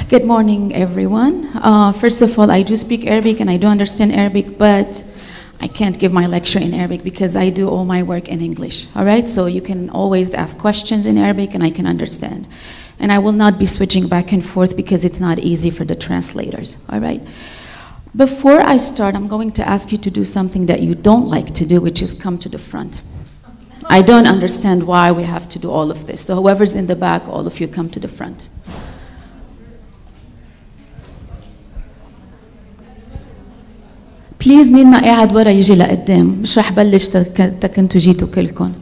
Good morning, everyone. First of all, I do speak Arabic and I do understand Arabic, but I can't give my lecture in Arabic because I do all my work in English, all right? So you can always ask questions in Arabic and I can understand. And I will not be switching back and forth because it's not easy for the translators, all right? Before I start, I'm going to ask you to do something that you don't like to do, which is come to the front. I don't understand why we have to do all of this. So whoever's in the back, all of you come to the front. بليز مين ما قاعد ورا يجي لقدام، مش رح بلش كنتوا جيتوا كلكم.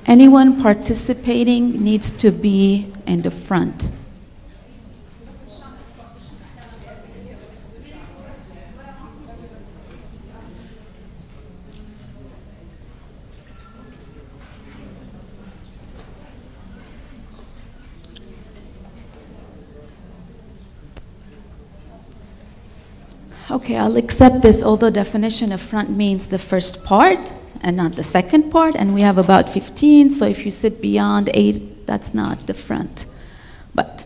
Anyone participating needs to be in the front. Okay, I'll accept this, although definition of front means the first part and not the second part, and we have about 15, so if you sit beyond 8, that's not the front. But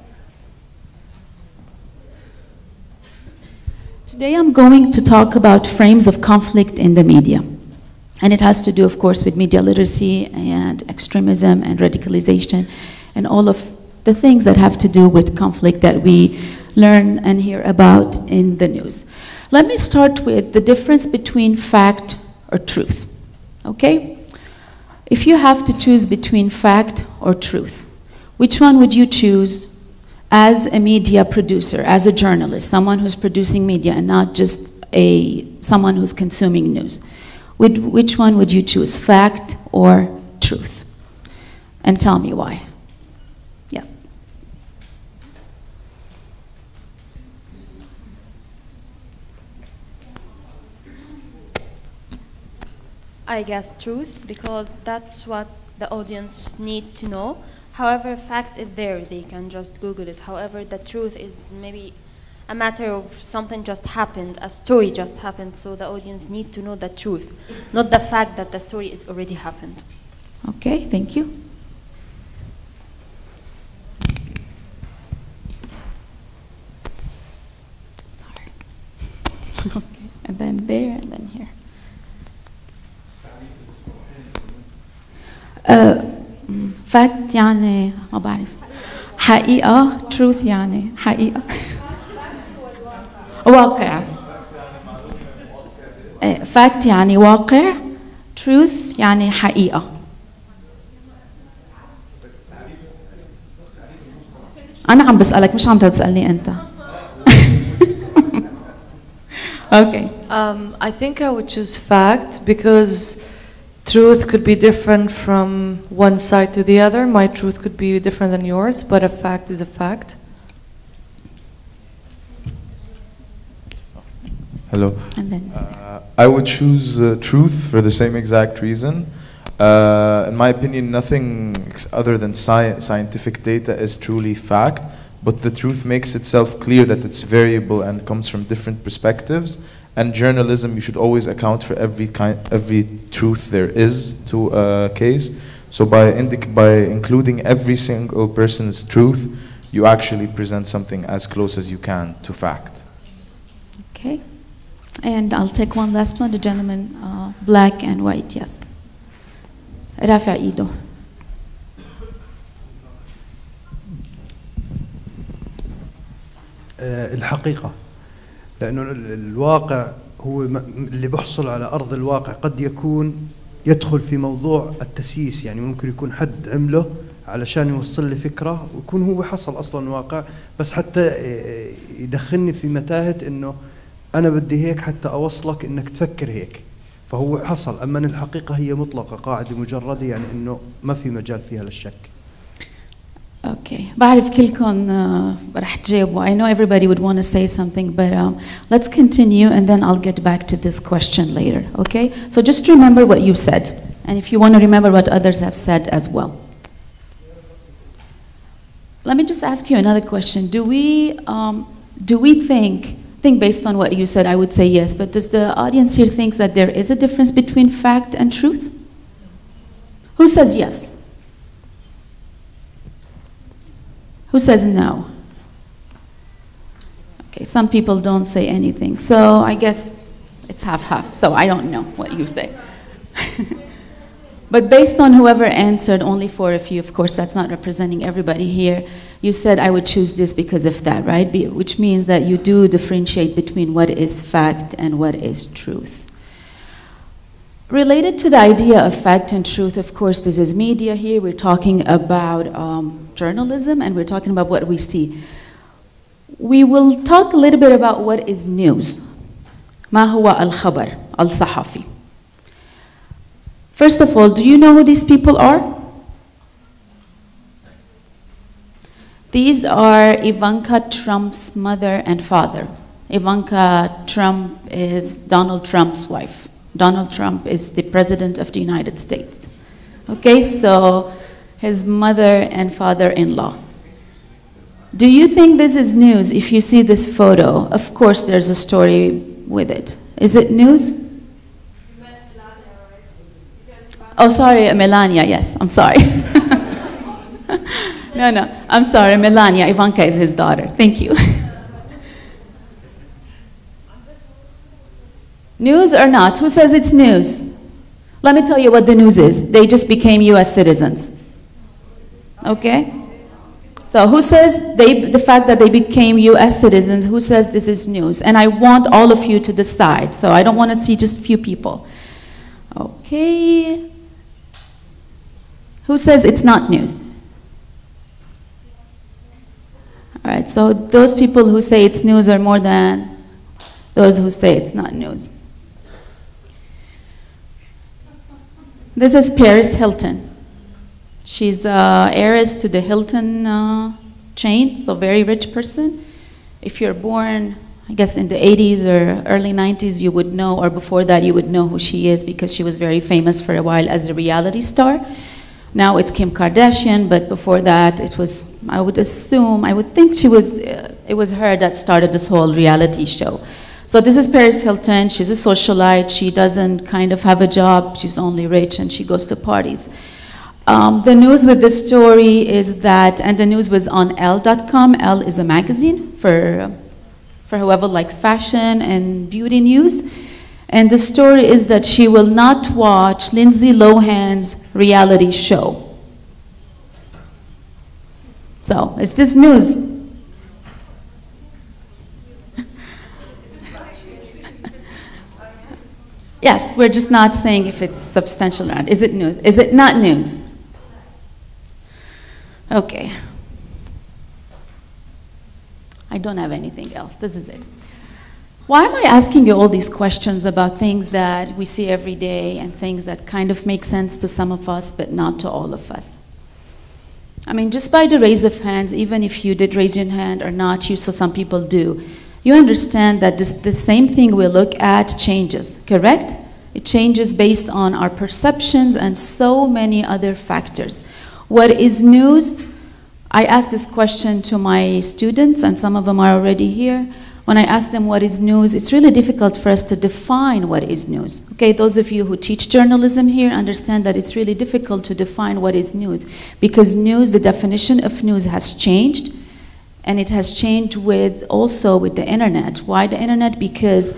today I'm going to talk about frames of conflict in the media. And it has to do, of course, with media literacy and extremism and radicalization and all of the things that have to do with conflict that we learn and hear about in the news. Let me start with the difference between fact or truth. Okay? If you have to choose between fact or truth, which one would you choose as a media producer, as a journalist, someone who's producing media and not just someone who's consuming news? Which one would you choose, fact or truth? And tell me why. Yes. I guess truth, because that's what the audience need to know. However, fact is there, they can just Google it. However, the truth is maybe a matter of something just happened, a story just happened, so the audience need to know the truth, not the fact that the story is already happened. Okay, thank you. Sorry. Okay, and then there, and then here. fact يعني ما بعرف حقيقة truth يعني حقيقة واقع fact يعني واقع truth يعني حقيقة أنا عم بسألك مش عم تسألني أنت Okay. I think I would choose fact because truth could be different from one side to the other. My truth could be different than yours, but a fact is a fact. Hello. I would choose truth for the same exact reason. In my opinion, nothing other than scientific data is truly fact, but the truth makes itself clear that it's variable and comes from different perspectives. And journalism, you should always account for every truth there is to a case. So by including every single person's truth, you actually present something as close as you can to fact. Okay. And I'll take one last one, the gentleman, black and white, yes. رافع ايده. الحقيقة لأنه الواقع هو اللي بحصل على أرض الواقع قد يكون يدخل في موضوع التسييس يعني ممكن يكون حد عمله علشان يوصل لي فكرة ويكون هو حصل أصلا واقع بس حتى يدخلني في متاهة إنه أنا بدي هيك حتى أوصلك إنك تفكر هيك فهو حصل أما أن الحقيقة هي مطلقة قاعدة مجردة يعني إنه ما في مجال فيها للشك. Okay, بعرف كلكم رح تجاوبوا. I know everybody would want to say something, but let's continue and then I'll get back to this question later, okay? So just remember what you said, and if you want to remember what others have said as well. Let me just ask you another question. Do we think based on what you said, I would say yes, but does the audience here think that there is a difference between fact and truth? Who says yes? Who says no? Okay, some people don't say anything. So I guess it's half-half. So I don't know what you say. But based on whoever answered, only 4 of you, of course, that's not representing everybody here, you said I would choose this because of that, right? Which means that you do differentiate between what is fact and what is truth. Related to the idea of fact and truth, of course, this is media here. We're talking about journalism, and we're talking about what we see. We will talk a little bit about what is news. ما هو الخبر الصحفي. First of all, do you know who these people are? These are Ivanka Trump's mother and father. Ivanka Trump is Donald Trump's wife. Donald Trump is the president of the United States. Okay, so his mother and father-in-law. Do you think this is news if you see this photo? Of course, there's a story with it. Is it news? Oh, sorry, Melania, yes, I'm sorry. No, I'm sorry, Melania. Ivanka is his daughter. Thank you. News or not? Who says it's news? Let me tell you what the news is. They just became US citizens. Okay? So who says the fact that they became US citizens, who says this is news? And I want all of you to decide. So I don't want to see just few people. Okay. Who says it's not news? All right, so those people who say it's news are more than those who say it's not news. This is Paris Hilton. She's the heiress to the Hilton chain, so very rich person. If you're born, I guess in the 80s or early 90s, you would know, or before that, you would know who she is because she was very famous for a while as a reality star. Now it's Kim Kardashian, but before that, it was, I would think it was her that started this whole reality show. So this is Paris Hilton. She's a socialite. She doesn't kind of have a job. She's only rich, and she goes to parties. The news with this story is that, and the news was on Elle.com. Elle is a magazine for whoever likes fashion and beauty news. And the story is that she will not watch Lindsay Lohan's reality show. So, is this news? Yes, we're just not saying if it's substantial or not. Is it news? Is it not news? Okay. I don't have anything else. This is it. Why am I asking you all these questions about things that we see every day and things that kind of make sense to some of us but not to all of us? I mean, just by the raise of hands, even if you did raise your hand or not, you saw some people do, you understand that the same thing we look at changes, correct? It changes based on our perceptions and so many other factors. What is news? I asked this question to my students, and some of them are already here. When I ask them what is news, it's really difficult for us to define what is news. Okay, those of you who teach journalism here understand that it's really difficult to define what is news, because news, the definition of news has changed, and it has changed also with the internet. Why the internet? Because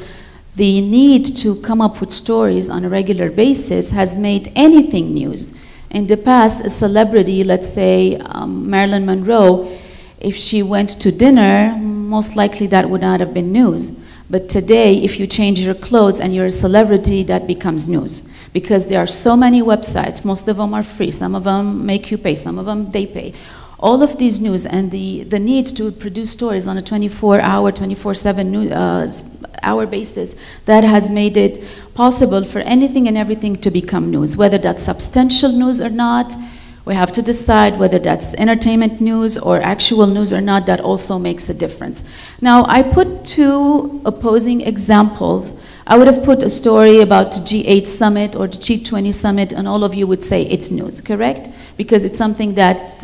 the need to come up with stories on a regular basis has made anything news. In the past, a celebrity, let's say Marilyn Monroe, if she went to dinner, most likely that would not have been news. But today, if you change your clothes and you're a celebrity, that becomes news. Because there are so many websites, most of them are free, some of them make you pay, some of them they pay. All of these news and the need to produce stories on a 24-hour, 24/7 hour basis, that has made it possible for anything and everything to become news, whether that's substantial news or not, We have to decide whether that's entertainment news or actual news or not. That also makes a difference. Now, I put two opposing examples. I would have put a story about the G8 summit or the G20 summit, and all of you would say it's news, correct? Because it's something that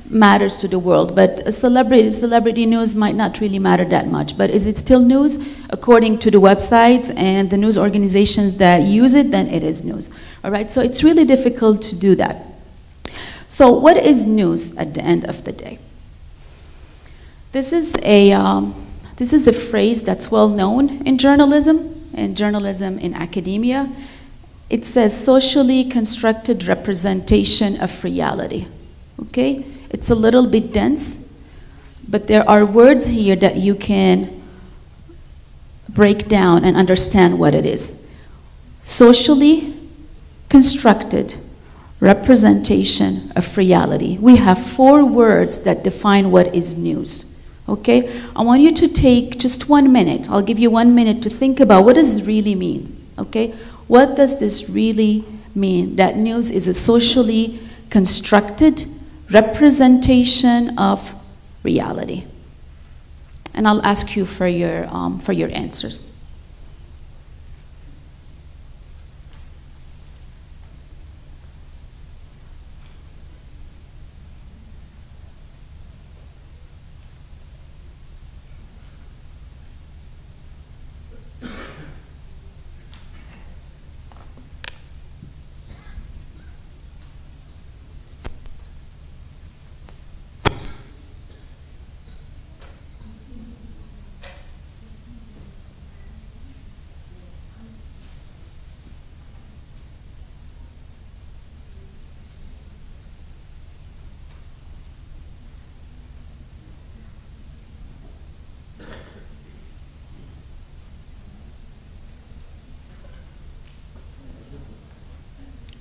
matters to the world. But a celebrity news might not really matter that much. But is it still news? According to the websites and the news organizations that use it, then it is news. All right, so it's really difficult to do that. So what is news at the end of the day? This is a phrase that's well known in journalism in academia. It says socially constructed representation of reality. Okay? It's a little bit dense, but there are words here that you can break down and understand what it is. Socially constructed representation of reality. We have 4 words that define what is news. Okay? I want you to take just 1 minute. I'll give you 1 minute to think about what does really mean. Okay? What does this really mean? That news is a socially constructed representation of reality. And I'll ask you for your answers.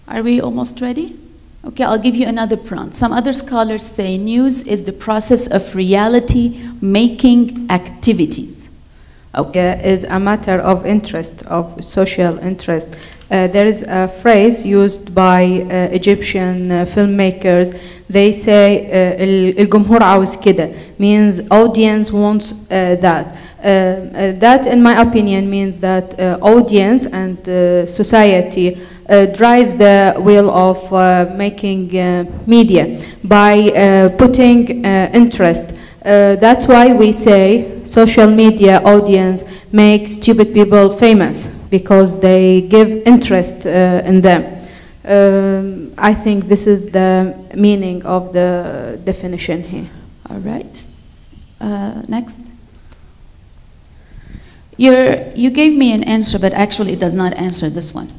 Are we almost ready? Okay, I'll give you another prompt. Some other scholars say news is the process of reality-making activities. Okay, is a matter of interest, of social interest. There is a phrase used by Egyptian filmmakers. They say الجمهور عاوز كده, means audience wants that. That, in my opinion, means that audience and society drives the wheel of making media by putting interest. That's why we say social media audience make stupid people famous, because they give interest in them. I think this is the meaning of the definition here. All right. Next. You gave me an answer, but actually it does not answer this one.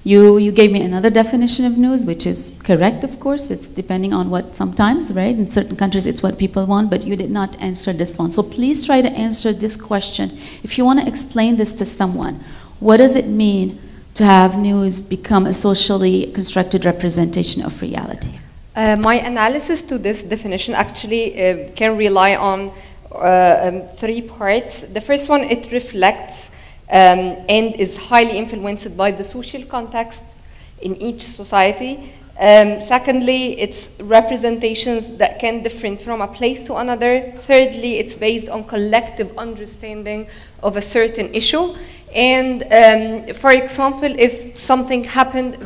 You gave me another definition of news, which is correct, of course. It's depending on what sometimes, right? In certain countries, it's what people want, but you did not answer this one. So please try to answer this question. If you want to explain this to someone, what does it mean to have news become a socially constructed representation of reality? My analysis to this definition actually can rely on 3 parts. The first one, it reflects and is highly influenced by the social context in each society. Secondly, it's representations that can differ from a place to another. Thirdly, it's based on collective understanding of a certain issue. And for example, if something happened,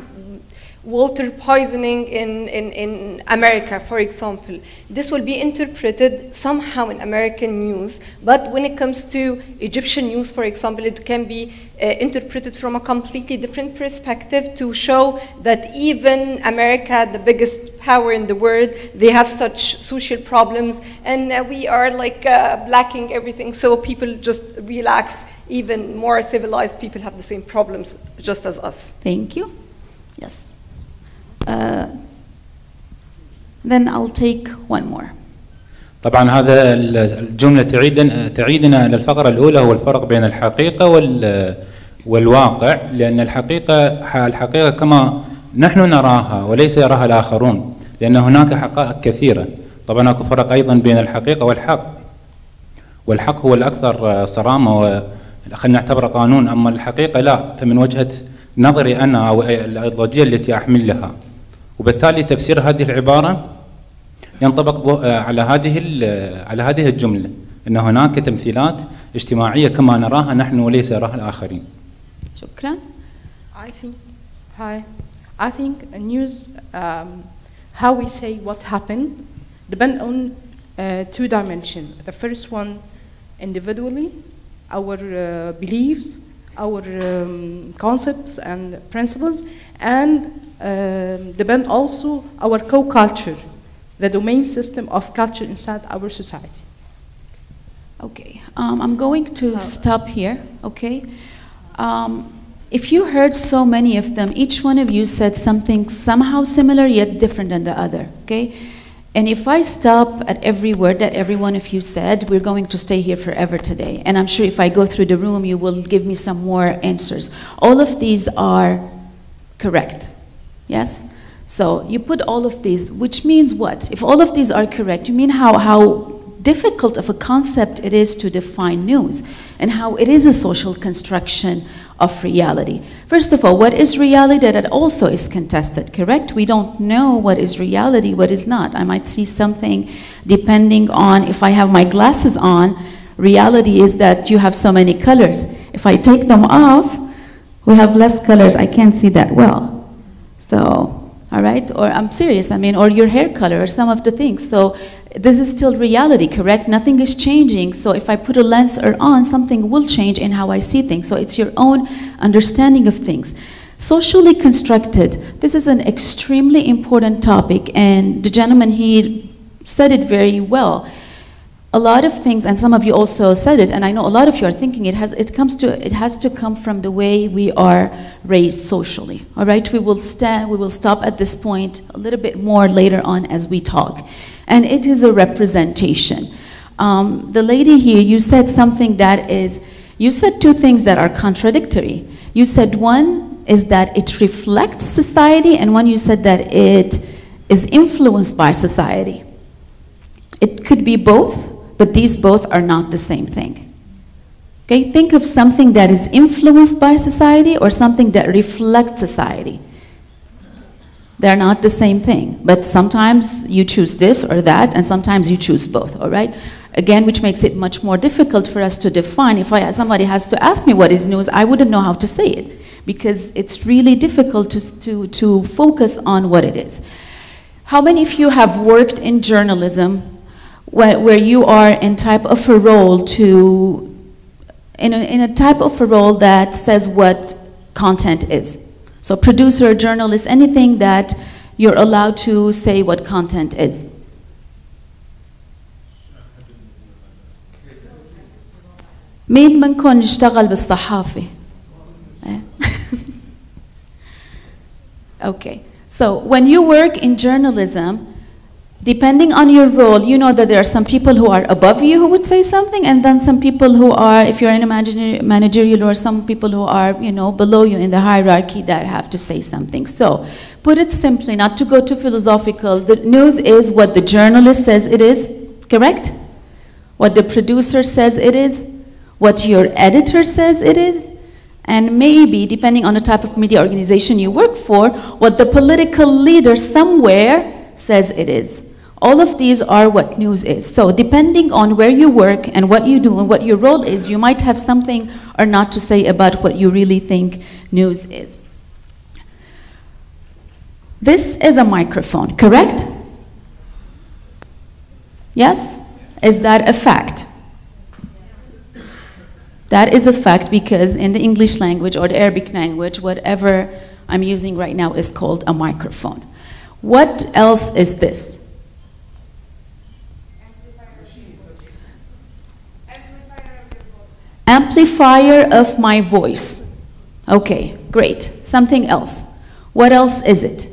water poisoning in America, for example, this will be interpreted somehow in American news, but when it comes to Egyptian news, for example, it can be interpreted from a completely different perspective to show that even America, the biggest power in the world, they have such social problems, and we are like lacking everything, so people just relax. Even more civilized people have the same problems just as us. Thank you. Yes. Then I'll take one more. طبعا هذا الجملة تعيدنا إلى الفقرة الأولى، هو الفرق بين الحقيقة والواقع، لأن الحقيقة كما نحن نراها وليس يراها الآخرون، لأن هناك حقائق كثيرة. طبعا هناك فرق أيضا بين الحقيقة والحق هو الأكثر صرامة، خلينا نعتبره قانون، أما الحقيقة لا، فمن وجهة نظري أنا أو الأيديولوجية التي أحمل لها. وبالتالي تفسير هذه العبارة ينطبق على هذه الجملة، أن هناك تمثيلات اجتماعية كما نراها نحن وليس يراها الآخرين. شكرا. I think news, how we say what happened, depend on two dimensions. The first one, individually, our beliefs, our concepts and principles, and depend also our co-culture, the domain system of culture inside our society. Okay, I'm going to stop here, okay? If you heard so many of them, each one of you said something somehow similar yet different than the other, okay? And if I stop at every word that every one of you said, we're going to stay here forever today. And I'm sure if I go through the room, you will give me some more answers. All of these are correct, yes? So you put all of these, which means what? If all of these are correct, you mean how difficult of a concept it is to define news and how it is a social construction of reality. First of all, what is reality? That also is contested, correct? We don't know what is reality, what is not. I might see something depending on if I have my glasses on. Reality is that you have so many colors. If I take them off, we have less colors. I can't see that well. So, all right? Or I'm serious, I mean, or your hair color, or some of the things. So this is still reality, correct? Nothing is changing. So if I put a lens on, something will change in how I see things. So it's your own understanding of things. Socially constructed, this is an extremely important topic, and the gentleman, he said it very well. A lot of things, and some of you also said it, and I know a lot of you are thinking it has to come from the way we are raised socially. All right, we will stop at this point a little bit more later on as we talk. And it is a representation. The lady here, you said something that is, you said two things that are contradictory. You said one is that it reflects society, and one you said that it is influenced by society. It could be both, but these both are not the same thing. Okay, think of something that is influenced by society or something that reflects society. They're not the same thing, but sometimes you choose this or that, and sometimes you choose both, all right? Again, which makes it much more difficult for us to define. If somebody has to ask me what is news, I wouldn't know how to say it, because it's really difficult to focus on what it is. How many of you have worked in journalism where you are in type of a role in a type of a role that says what content is? So producer, journalist, anything that you're allowed to say what content is. مين منكم يشتغل بالصحافة؟ Okay, so when you work in journalism, depending on your role, you know that there are some people who are above you who would say something, and then some people who are, if you're in a managerial, or some people who are, you know, below you in the hierarchy that have to say something. So, put it simply, not to go too philosophical, the news is what the journalist says it is, correct? What the producer says it is, what your editor says it is, and maybe, depending on the type of media organization you work for, what the political leader somewhere says it is. All of these are what news is. So depending on where you work and what you do and what your role is, you might have something or not to say about what you really think news is. This is a microphone, correct? Yes? Is that a fact? That is a fact, because in the English language or the Arabic language, whatever I'm using right now is called a microphone. What else is this? Amplifier of my voice. Okay, great. Something else. What else is it?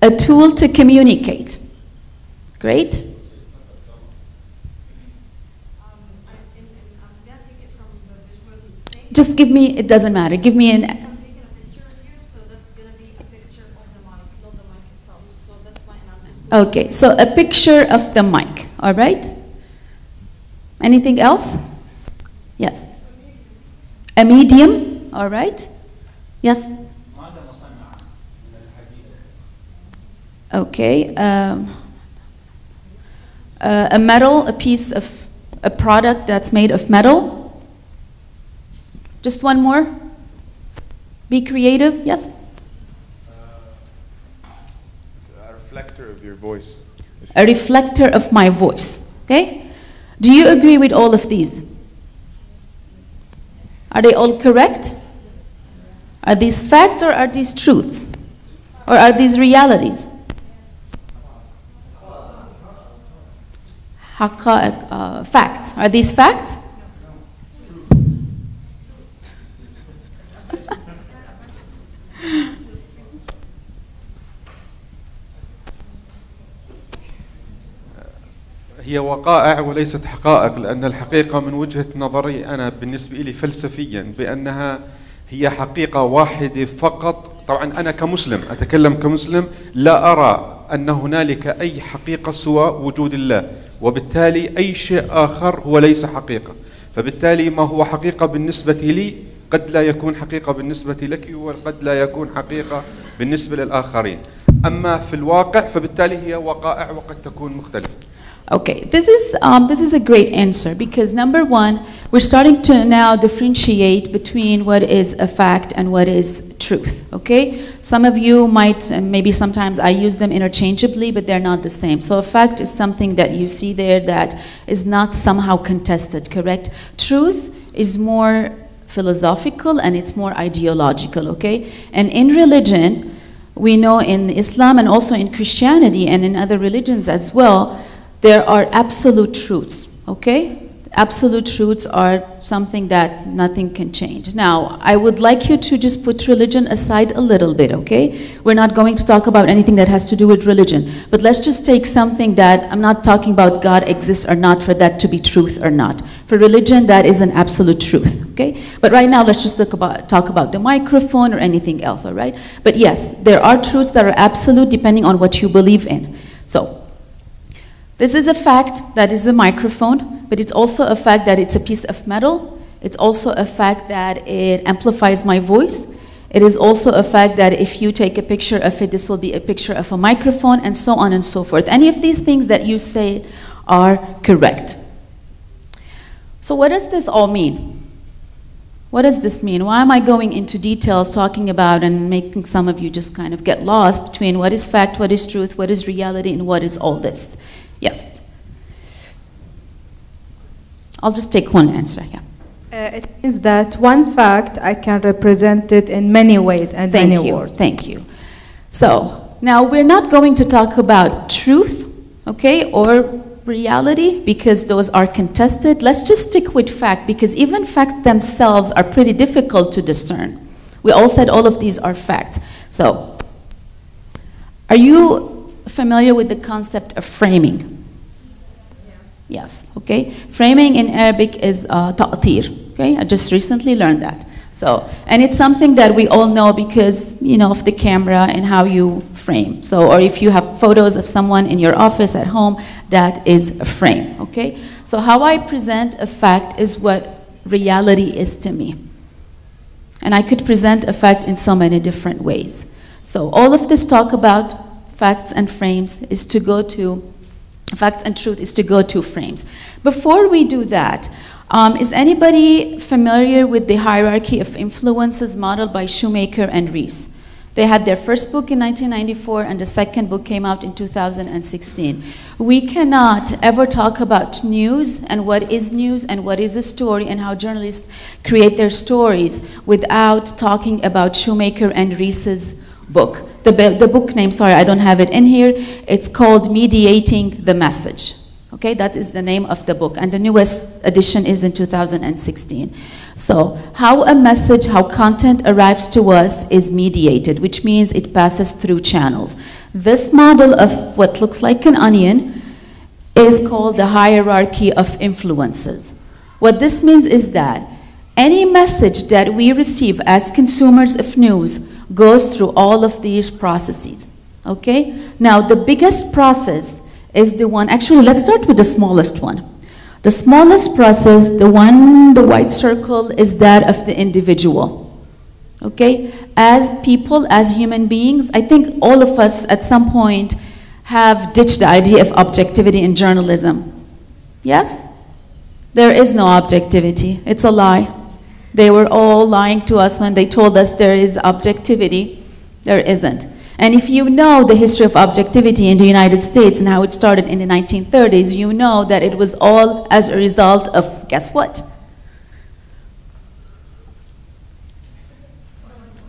A tool to communicate. Great. Just give me, it doesn't matter, give me an... Okay, so a picture of the mic, all right? Anything else? Yes. A medium, all right? Yes? Okay. A metal, a piece of a product that's made of metal. Just one more. Be creative. Yes. A reflector of your voice. A reflector of my voice. Okay. Do you agree with all of these? Are they all correct? Are these facts or are these truths? Or are these realities? Facts. Are these facts? هي وقائع وليست حقائق، لأن الحقيقة من وجهة نظري أنا بالنسبة لي فلسفيا بأنها هي حقيقة واحدة فقط. طبعا أنا كمسلم أتكلم كمسلم، لا أرى أن هنالك أي حقيقة سوى وجود الله، وبالتالي أي شيء آخر هو ليس حقيقة. فبالتالي ما هو حقيقة بالنسبة لي قد لا يكون حقيقة بالنسبة لك، وقد لا يكون حقيقة بالنسبة للآخرين. أما في الواقع فبالتالي هي وقائع وقد تكون مختلفة. Okay, this is a great answer, because number one, we're starting to now differentiate between what is a fact and what is truth, okay? Some of you might, and maybe sometimes I use them interchangeably, but they're not the same. So a fact is something that you see there that is not somehow contested, correct? Truth is more philosophical and it's more ideological, okay? And in religion, we know in Islam and also in Christianity and in other religions as well, there are absolute truths, okay? Absolute truths are something that nothing can change. Now, I would like you to just put religion aside a little bit, okay? We're not going to talk about anything that has to do with religion, but let's just take something that, I'm not talking about God exists or not for that to be truth or not. For religion, that is an absolute truth, okay? But right now, let's just talk about the microphone or anything else, all right? But yes, there are truths that are absolute depending on what you believe in. So, this is a fact that is a microphone, but it's also a fact that it's a piece of metal. It's also a fact that it amplifies my voice. It is also a fact that if you take a picture of it, this will be a picture of a microphone, and so on and so forth. Any of these things that you say are correct. So what does this all mean? What does this mean? Why am I going into details talking about and making some of you just kind of get lost between what is fact, what is truth, what is reality, and what is all this? Yes. I'll just take one answer, yeah. It means that one fact, I can represent it in many ways and many words. Thank you. So, now we're not going to talk about truth, okay, or reality, because those are contested. Let's just stick with fact, because even facts themselves are pretty difficult to discern. We all said all of these are facts. So, are you familiar with the concept of framing? Yes, okay. Framing in Arabic is ta'tir, okay? I just recently learned that. So, and it's something that we all know because, you know, of the camera and how you frame. So, or if you have photos of someone in your office at home, that is a frame, okay? So how I present a fact is what reality is to me. And I could present a fact in so many different ways. So all of this talk about facts and frames is to go to, facts and truth is to go to frames. Before we do that, is anybody familiar with the hierarchy of influences modeled by Shoemaker and Rees? They had their first book in 1994 and the second book came out in 2016. We cannot ever talk about news and what is news and what is a story and how journalists create their stories without talking about Shoemaker and Rees's book. The book name, sorry, I don't have it in here. It's called Mediating the Message. Okay, that is the name of the book, and the newest edition is in 2016. So, how a message, how content arrives to us is mediated, which means it passes through channels. This model of what looks like an onion is called the hierarchy of influences. What this means is that any message that we receive as consumers of news goes through all of these processes, okay? Now, the biggest process is the one, actually, let's start with the smallest one. The smallest process, the one, the white circle, is that of the individual, okay? as people, as human beings, I think all of us at some point have ditched the idea of objectivity in journalism. Yes? There is no objectivity. It's a lie. They were all lying to us when they told us there is objectivity. There isn't. And if you know the history of objectivity in the United States and how it started in the 1930s, you know that it was all as a result of, guess what?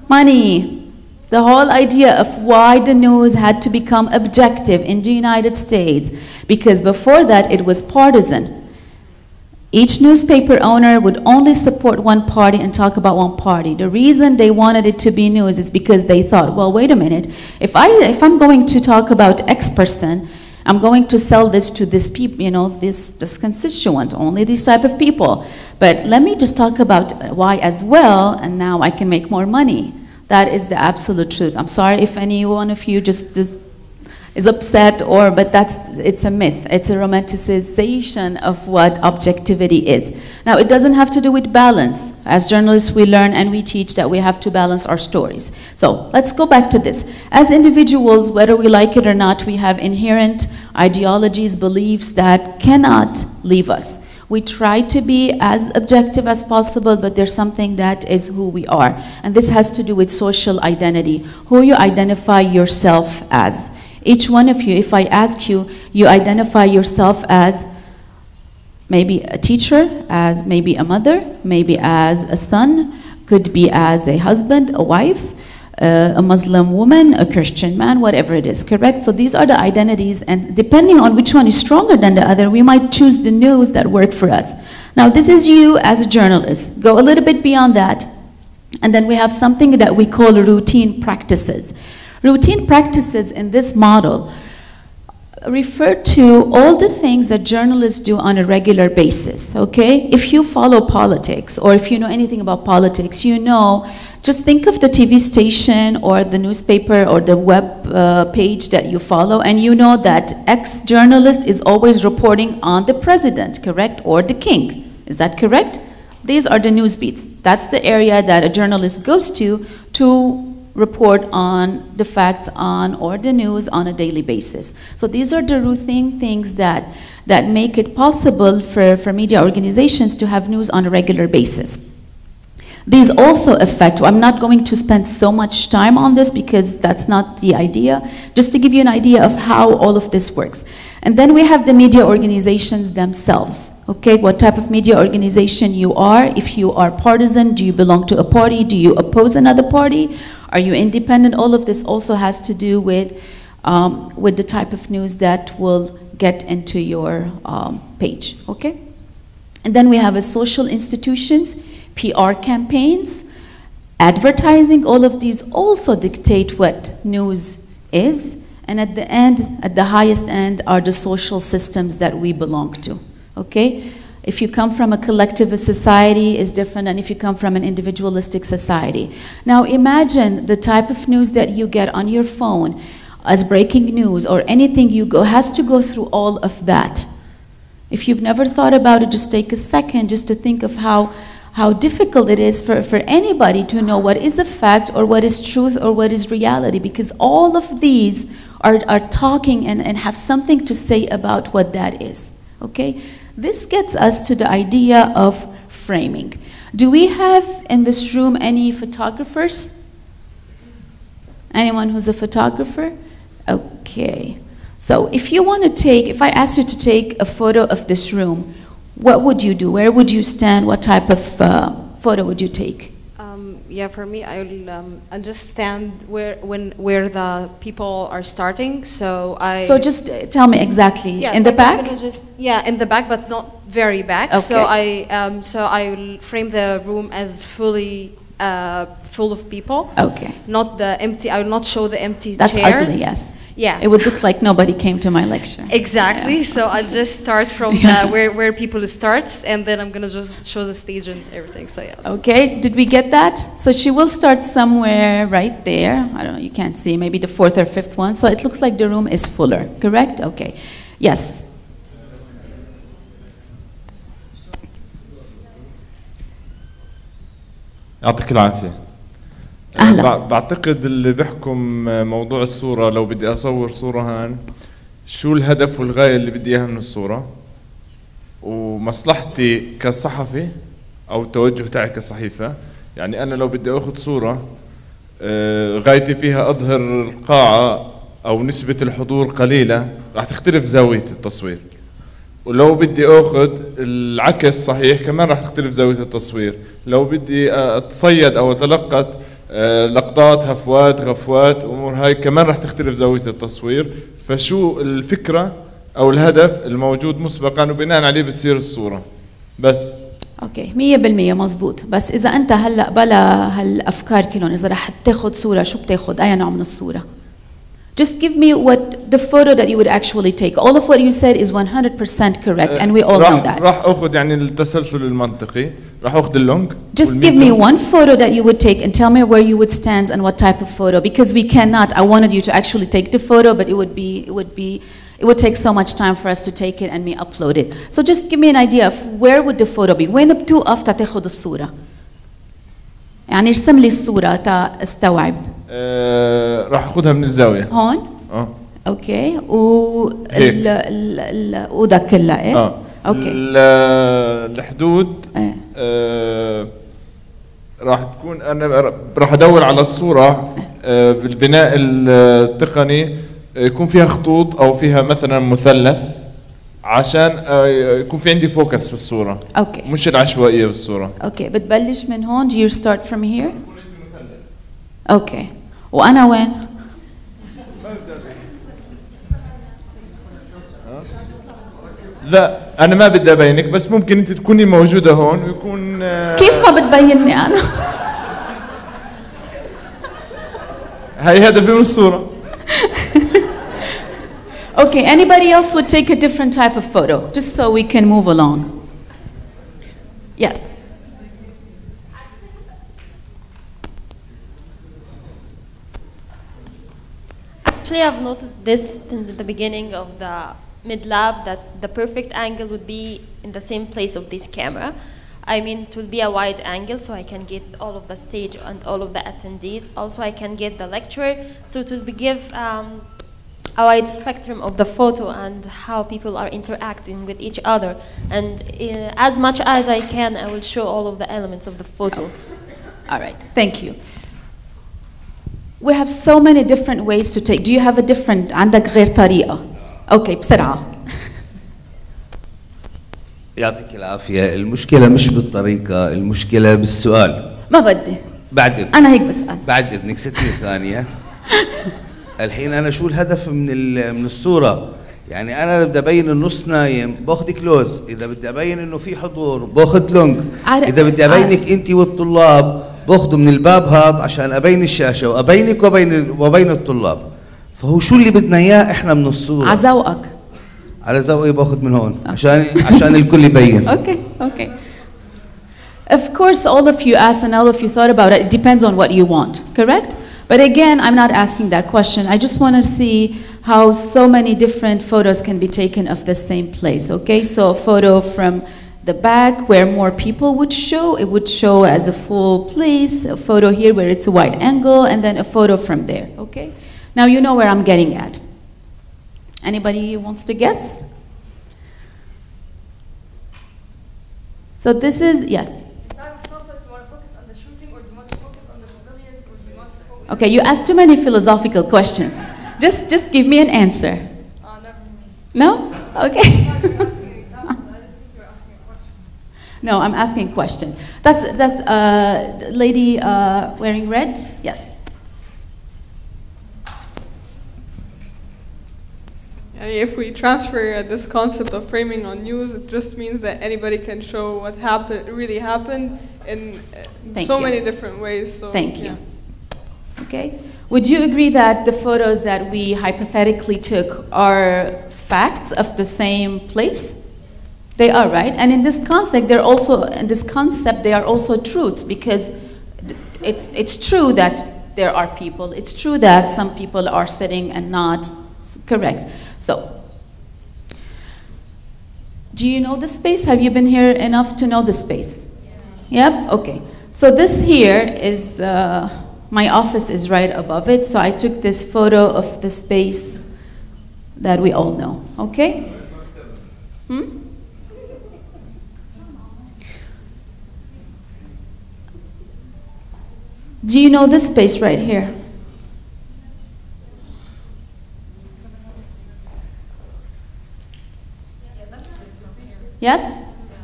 Money. The whole idea of why the news had to become objective in the United States, because before that it was partisan. Each newspaper owner would only support one party and talk about one party. The reason they wanted it to be news is because they thought, well, wait a minute, if I'm going to talk about X person, I'm going to sell this to this people, you know, this constituent, only these type of people. But let me just talk about Y as well, and now I can make more money. That is the absolute truth. I'm sorry if any one of you just is upset, but it's a myth. It's a romanticization of what objectivity is. Now, it doesn't have to do with balance. As journalists, we learn and we teach that we have to balance our stories. So let's go back to this. As individuals, whether we like it or not, we have inherent ideologies, beliefs that cannot leave us. We try to be as objective as possible, but there's something that is who we are. And this has to do with social identity, who you identify yourself as. Each one of you, if I ask you, you identify yourself as maybe a teacher, as maybe a mother, maybe as a son, could be as a husband, a wife, a Muslim woman, a Christian man, whatever it is, correct? So these are the identities, and depending on which one is stronger than the other, we might choose the news that work for us. Now, this is you as a journalist. Go a little bit beyond that, and then we have something that we call routine practices. Routine practices in this model refer to all the things that journalists do on a regular basis, okay? If you follow politics, or if you know anything about politics, you know, just think of the TV station or the newspaper or the web page that you follow, and you know that X journalist is always reporting on the president, correct? Or the king, is that correct? These are the news beats. That's the area that a journalist goes to report on the facts on or the news on a daily basis. So these are the routine things that make it possible for media organizations to have news on a regular basis. These also affect, I'm not going to spend so much time on this because that's not the idea, just to give you an idea of how all of this works. And then we have the media organizations themselves. Okay, what type of media organization you are. If you are partisan, do you belong to a party? Do you oppose another party? Are you independent? All of this also has to do with the type of news that will get into your page, okay? And then we have a social institutions, PR campaigns, advertising. All of these also dictate what news is. And at the end, at the highest end, are the social systems that we belong to, okay? If you come from a collectivist society, it's different than if you come from an individualistic society. Now imagine the type of news that you get on your phone as breaking news, or anything you go has to go through all of that. If you've never thought about it, just take a second just to think of how difficult it is for anybody to know what is a fact or what is truth or what is reality, because all of these are talking and have something to say about what that is, okay? This gets us to the idea of framing. Do we have in this room any photographers? Anyone who's a photographer? Okay. So if you want to take, if I asked you to take a photo of this room, what would you do? Where would you stand? What type of photo would you take? Yeah, for me, I'll just stand where the people are starting. So just tell me exactly. Yeah, in the back. In the back, but not very back. Okay. So I will frame the room as fully full of people. Okay. Not the empty. I will not show the empty That's chairs. That's ugly. Yes. Yeah. It would look like nobody came to my lecture. Exactly. Yeah. So I'll just start from where people starts, and then I'm gonna just show the stage and everything. So yeah. Okay. Did we get that? So she will start somewhere right there. I don't know. You can't see. Maybe the fourth or fifth one. So it looks like the room is fuller. Correct? Okay. Yes. يعطيك العافية. أهلا. بعتقد اللي بيحكم موضوع الصورة، لو بدي أصور صورة هان شو الهدف والغاية اللي بدي إياها من الصورة، ومصلحتي كصحفي أو التوجه تاعي كصحيفة. يعني أنا لو بدي أخذ صورة غايتي فيها أظهر القاعة أو نسبة الحضور قليلة، راح تختلف زاوية التصوير. ولو بدي أخذ العكس صحيح كمان راح تختلف زاوية التصوير. لو بدي أتصيد أو أتلقط لقطات هفوات غفوات أمور هاي كمان راح تختلف زاوية التصوير. فشو الفكرة أو الهدف الموجود مسبقا وبناء عليه بتصير الصورة بس. اوكي 100% مزبوط. بس اذا انت هلا بلا هالافكار كلهم، اذا رح تاخذ صوره شو بتاخذ؟ اي نوع من الصوره؟ Just give me what the photo that you would actually take. All of what you said is 100% correct and we all know that. راح اخذ يعني التسلسل المنطقي، راح اخذ اللونج. Just give me one photo that you would take and tell me where you would stand and what type of photo, because we cannot. I wanted you to actually take the photo, but it would take so much time for us to take it and me upload it. So just give me an idea of where would the photo be. وين بتوقف تاخذ الصورة؟ يعني ارسم لي الصورة تا استوعب. راح اخذها من الزاوية. هون؟ اوكي. الأوضة كلها ايه؟ اوكي. الحدود راح تكون انا راح ادور على الصورة بالبناء التقني يكون فيها خطوط او فيها مثلا مثلث عشان يكون في عندي فوكس في الصورة. اوكي. مش العشوائية بالصورة. اوكي بتبلش من هون. Do you start from here؟ اوكي. وانا وين؟ لا انا ما بدي ابينك، بس ممكن انت تكوني موجودة هون ويكون كيف ما بتبينني انا؟ هاي هدفي من الصورة. Okay, anybody else would take a different type of photo, just so we can move along. Yes. Actually, I've noticed this since the beginning of the mid-lab, that the perfect angle would be in the same place of this camera. I mean, it will be a wide angle, so I can get all of the stage and all of the attendees. Also, I can get the lecturer, so it will give a wide spectrum of the photo and how people are interacting with each other. And as much as I can, I will show all of the elements of the photo. All right, thank you. We have so many different ways to take. Do you have a different, عندك غير طريقة؟ Okay, بسرعة. يعطيك العافية. المشكلة مش بالطريقة، المشكلة بالسؤال. ما بدي. بعد إذنك. أنا هيك بسأل. بعد إذنك 60 ثانية. الحين أنا شو الهدف من الصورة؟ يعني أنا بدي أبين النص نايم باخذ كلوز، إذا بدي أبين إنه في حضور باخذ لونج، إذا بدي أبينك أنت والطلاب باخذه من الباب هذا عشان أبين الشاشة وأبينك وبين الطلاب. فهو شو اللي بدنا إياه إحنا من الصورة؟ على ذوقك. على ذوقي باخذ من هون عشان الكل يبين. Okay, okay. Of course, all of you asked and all of you thought about it. It depends on what you want, correct? But again, I'm not asking that question. I just want to see how so many different photos can be taken of the same place, okay? So a photo from the back where more people would show, it would show as a full place. A photo here where it's a wide angle, and then a photo from there, okay? Now you know where I'm getting at. Anybody wants to guess? So this is, yes. Okay, you asked too many philosophical questions. Just give me an answer. No? Okay. No, I'm asking a question. That's lady wearing red? Yes. If we transfer this concept of framing on news, it just means that anybody can show what really happened in so many different ways. So, Thank you. Okay. Would you agree that the photos that we hypothetically took are facts of the same place? They are, right? And in this concept, they are also truths, because it's true that there are people. It's true that some people are sitting and not correct. So, do you know the space? Have you been here enough to know the space? Yep. Okay. So this here is my office is right above it, so I took this photo of the space that we all know, okay? Do you know this space right here? Yes?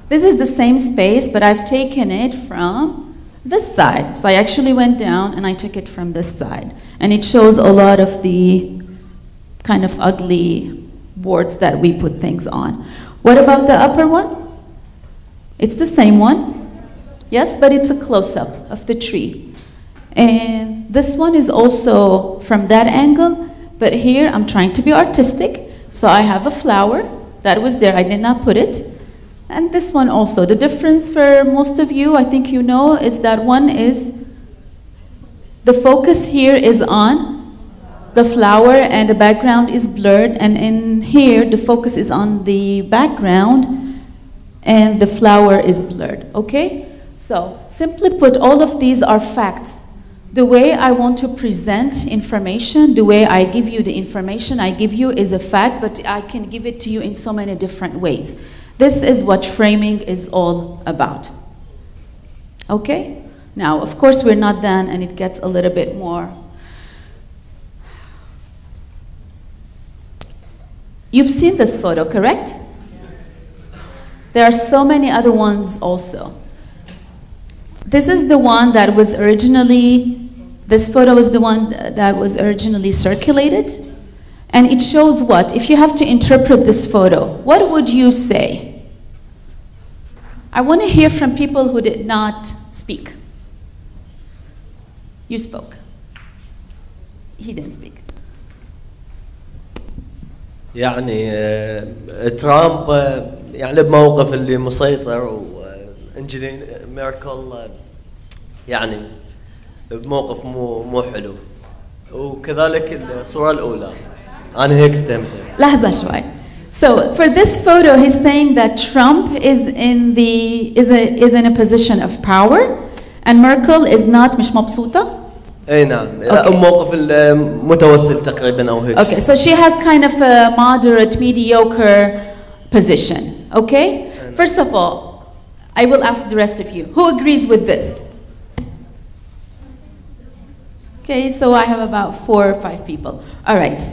This is the same space, but I've taken it from this side. So I actually went down and I took it from this side. And it shows a lot of the kind of ugly boards that we put things on. What about the upper one? It's the same one. Yes, but it's a close-up of the tree. And this one is also from that angle, but here I'm trying to be artistic. So I have a flower that was there, I did not put it. And this one also. The difference for most of you, I think you know, is that one is, the focus here is on the flower and the background is blurred, and in here the focus is on the background and the flower is blurred, okay? So simply put, all of these are facts. The way I want to present information, the way I give you the information I give you is a fact, but I can give it to you in so many different ways. This is what framing is all about. Okay? Now, of course, we're not done, and it gets a little bit more. You've seen this photo, correct? There are so many other ones also. This is the one that was originally, this photo was the one that was originally circulated. And it shows what? If you have to interpret this photo, what would you say? I want to hear from people who did not speak. You spoke. He didn't speak. يعني ترامب يعني بموقف اللي مسيطر وانجلين ميركل يعني بموقف مو حلو وكذلك الصورة الأولى أنا هيك فهمت. لحظة شوي. So for this photo, he's saying that Trump is in a position of power, and Merkel is not مش مبسوطة. اي نعم موقف المتوسط تقريبا او هيك. Okay, so she has kind of a moderate, mediocre position. Okay? First of all, I will ask the rest of you. Who agrees with this? Okay, so I have about 4 or 5 people. All right.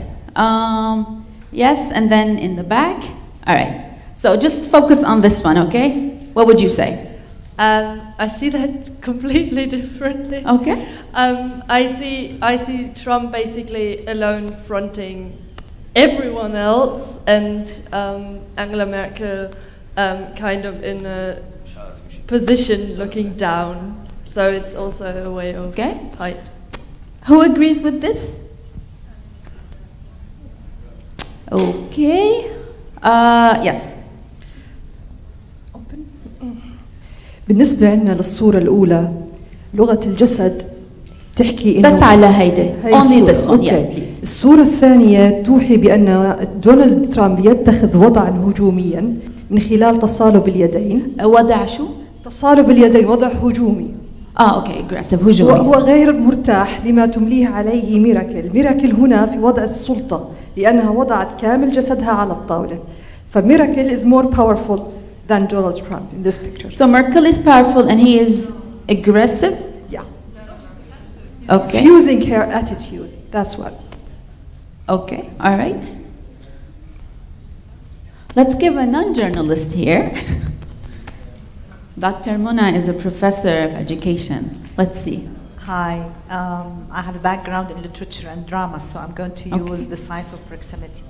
Yes, and then in the back. All right. So just focus on this one, okay? What would you say? I see that completely differently. Okay. I see Trump basically alone fronting everyone else, and Angela Merkel kind of in a position looking down. So it's also a way of fight. Who agrees with this? Okay. Yes. بالنسبة لنا للصورة الأولى لغة الجسد تحكي إنه بس على هيدي. Only this one, yes, please. الصورة الثانية توحي بأن دونالد ترامب يتخذ وضعا هجوميا من خلال تصالب اليدين. وضع شو؟ تصالب اليدين، وضع هجومي. اوكي aggressive هجومي. وهو غير مرتاح لما تمليه عليه ميراكل. ميراكل هنا في وضع السلطة لأنها وضعت كامل جسدها على الطاولة. فميراكل is more powerful than Donald Trump in this picture. So Merkel is powerful and he is aggressive? Yeah. Okay. Fusing her attitude, that's what. Okay, all right. Let's give a non-journalist here. Dr. Mona is a professor of education. Let's see. Hi, I have a background in literature and drama, so I'm going to use the science of proximity.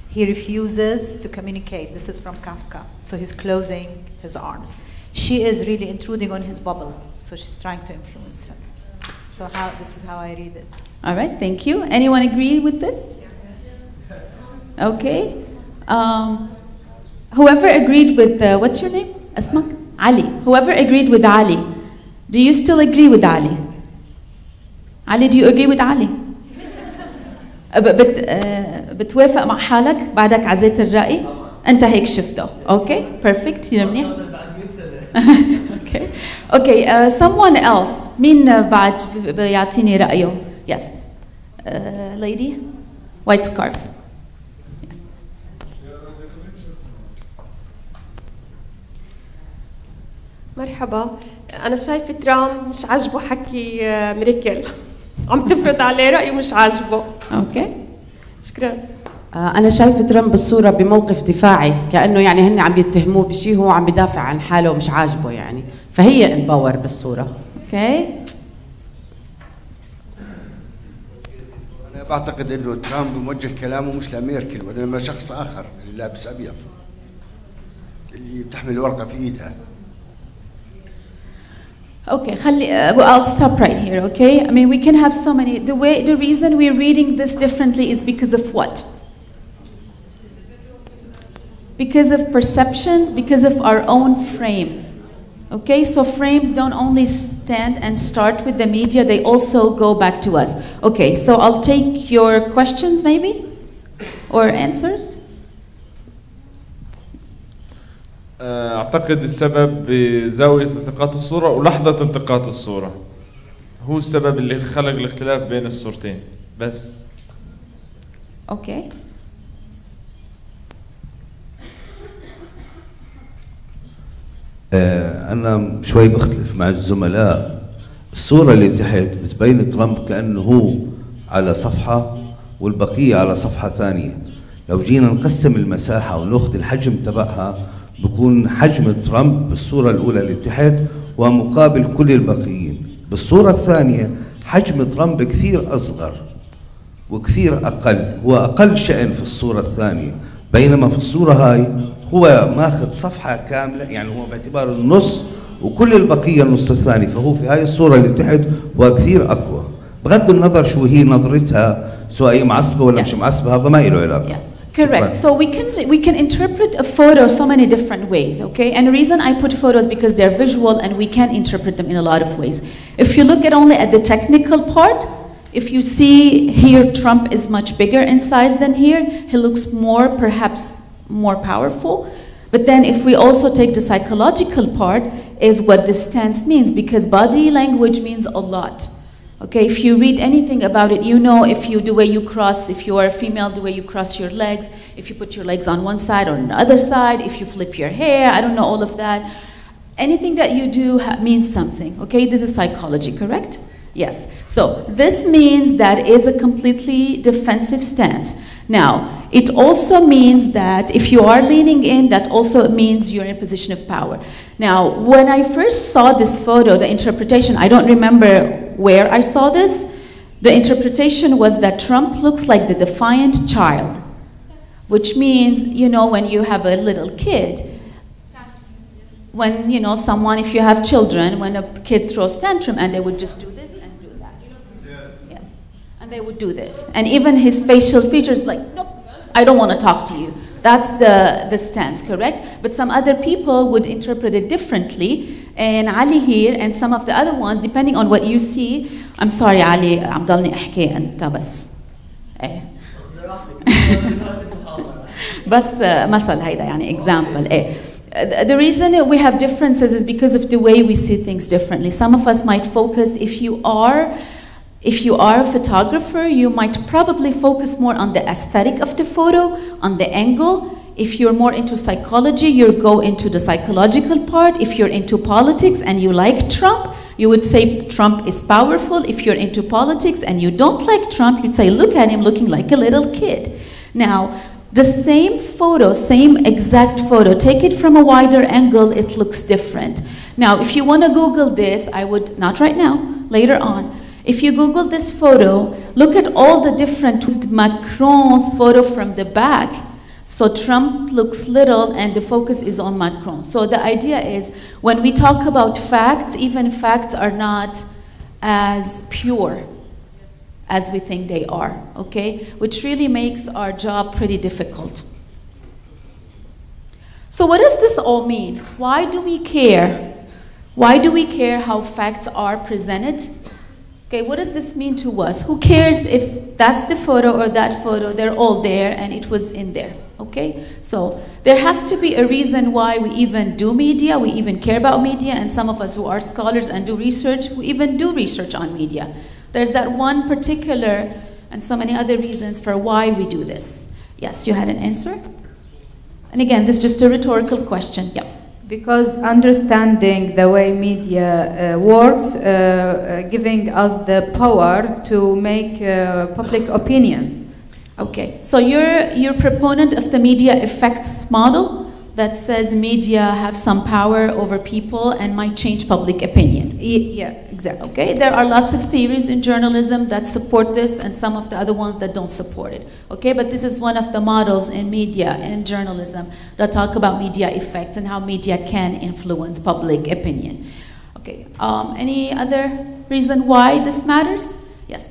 He refuses to communicate. This is from Kafka. So he's closing his arms. She is really intruding on his bubble. So she's trying to influence him. So this is how I read it. All right, thank you. Anyone agree with this? Okay. Whoever agreed with, what's your name? Asmak? Ali. Whoever agreed with Ali. Do you still agree with Ali? Ali, do you agree with Ali? بتوافق مع حالك بعدك عزيت الرأي؟ أنت هيك شفته. Okay, perfect. يا منيح. Okay. Okay, someone else. مين بعد بيعطيني رأيه؟ Yes. Lady, white scarf. Yes. مرحبا، أنا شايفة ترامب مش عاجبه حكي ميركل، عم تفرض عليه رأيه مش عاجبه. Okay. شكرا. أنا شايفة ترامب بالصورة بموقف دفاعي، كأنه يعني هن عم يتهموه بشيء هو عم يدافع عن حاله ومش عاجبه يعني، فهي امباور بالصورة. Okay. أنا بعتقد إنه ترامب موجه كلامه مش لميركل وإنما لشخص آخر اللي لابس أبيض، اللي بتحمل الورقة في إيدها. Okay, I'll stop right here, okay? I mean, we can have so many. The reason we're reading this differently is because of what? Because of perceptions, because of our own frames. Okay, so frames don't only stand and start with the media, they also go back to us. Okay, so I'll take your questions maybe, or answers. أعتقد السبب بزاوية التقاط الصورة ولحظة التقاط الصورة هو السبب اللي خلق الاختلاف بين الصورتين بس. Okay. أنا شوي بختلف مع الزملاء. الصورة اللي تحت بتبين ترامب كأنه هو على صفحة والبقية على صفحة ثانية. لو جينا نقسم المساحة وناخذ الحجم تبعها بكون حجم ترامب بالصورة الأولى اللي تحت ومقابل كل الباقيين. بالصورة الثانية حجم ترامب كثير أصغر وكثير أقل، هو أقل شأن في الصورة الثانية، بينما في الصورة هاي هو ماخذ صفحة كاملة، يعني هو باعتبار النص وكل البقية النص الثاني، فهو في هاي الصورة اللي تحت هو كثير أقوى. بغض النظر شو هي نظرتها، سواء هي معصبة ولا مش معصبة، هذا ما له علاقة. Correct. So we can interpret a photo so many different ways, okay? And the reason I put photos because they're visual and we can interpret them in a lot of ways. If you look at only at the technical part, if you see here Trump is much bigger in size than here, he looks more, perhaps more powerful. But then if we also take the psychological part is what this stance means, because body language means a lot. Okay, if you read anything about it, you know if you the way you cross, if you are a female, the way you cross your legs, if you put your legs on one side or on the other side, if you flip your hair, I don't know, all of that. Anything that you do means something, okay? This is psychology, correct? Yes. So this means that is a completely defensive stance. Now, it also means that if you are leaning in, that also means you're in a position of power. Now, when I first saw this photo, the interpretation, I don't remember where I saw this. The interpretation was that Trump looks like the defiant child, which means, you know, when you have a little kid, when, you know, someone, if you have children, when a kid throws tantrum and they would just do this and do that. Yeah. And they would do this. And even his facial features like, nope, I don't want to talk to you. That's the stance, correct? But some other people would interpret it differently. And Ali here and some of the other ones, depending on what you see. I'm sorry, Ali, عم ضلني أحكي أنت بس. بس مثل هيدا يعني example. The reason we have differences is because of the way we see things differently. Some of us might focus, if you are a photographer, you might probably focus more on the aesthetic of the photo, on the angle. If you're more into psychology, you'll go into the psychological part. If you're into politics and you like Trump, you would say Trump is powerful. If you're into politics and you don't like Trump, you'd say, look at him looking like a little kid. Now, the same photo, same exact photo, take it from a wider angle, it looks different. Now, if you want to Google this, I would, not right now, later on, if you Google this photo, look at all the different Macron's photo from the back. So Trump looks little and the focus is on Macron. So the idea is when we talk about facts, even facts are not as pure as we think they are, okay? Which really makes our job pretty difficult. So what does this all mean? Why do we care? Why do we care how facts are presented? Okay, what does this mean to us? Who cares if that's the photo or that photo? They're all there and it was in there. Okay, so there has to be a reason why we even do media, we even care about media, and some of us who are scholars and do research, we even do research on media. There's that one particular and so many other reasons for why we do this. Yes, you had an answer? And again, this is just a rhetorical question. Yeah. Because understanding the way media works, giving us the power to make public opinions. Okay, so you're proponent of the media effects model that says media have some power over people and might change public opinion. Yeah, exactly. Okay, there are lots of theories in journalism that support this and some of the other ones that don't support it. Okay, but this is one of the models in media and journalism that talk about media effects and how media can influence public opinion. Okay, any other reason why this matters? Yes.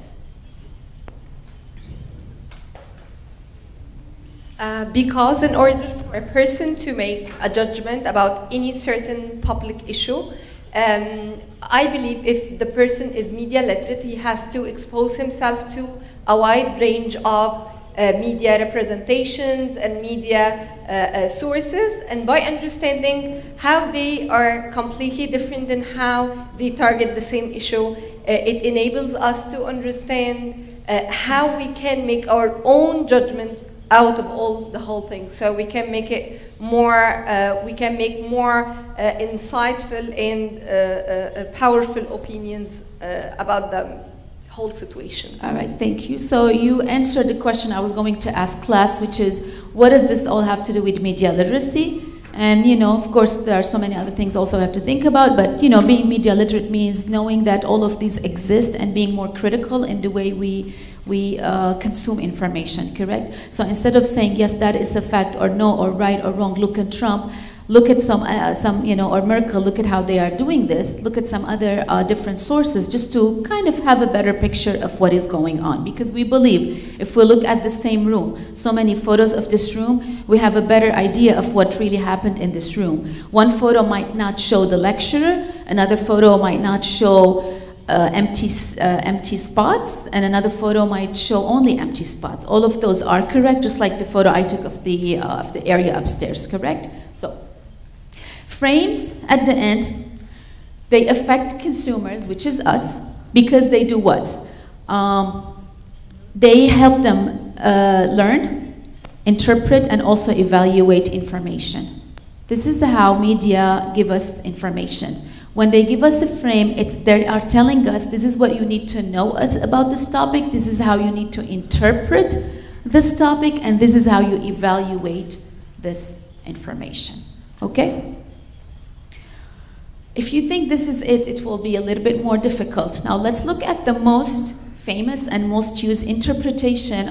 Because in order for a person to make a judgment about any certain public issue, I believe if the person is media literate, he has to expose himself to a wide range of media representations and media sources, and by understanding how they are completely different and how they target the same issue, it enables us to understand how we can make our own judgment out of the whole thing. So we can make it more, we can make more insightful and powerful opinions about the whole situation. All right, thank you. So you answered the question I was going to ask class, which is, what does this all have to do with media literacy? And, you know, of course, there are so many other things also have to think about, but, you know, being media literate means knowing that all of these exist and being more critical in the way we consume information, correct? So instead of saying, yes, that is a fact, or no, or right, or wrong, look at Trump, look at some, you know, or Merkel, look at how they are doing this, look at some other different sources, just to kind of have a better picture of what is going on. Because we believe if we look at the same room, so many photos of this room, we have a better idea of what really happened in this room. One photo might not show the lecturer, another photo might not show empty spots, and another photo might show only empty spots. All of those are correct, just like the photo I took of the area upstairs, correct? So, frames at the end, they affect consumers, which is us, because they do what? They help them learn, interpret, and also evaluate information. This is how media give us information. When they give us a frame, they are telling us this is what you need to know about this topic, this is how you need to interpret this topic, and this is how you evaluate this information. Okay? If you think this is it, it will be a little bit more difficult. Now let's look at the most famous and most used definition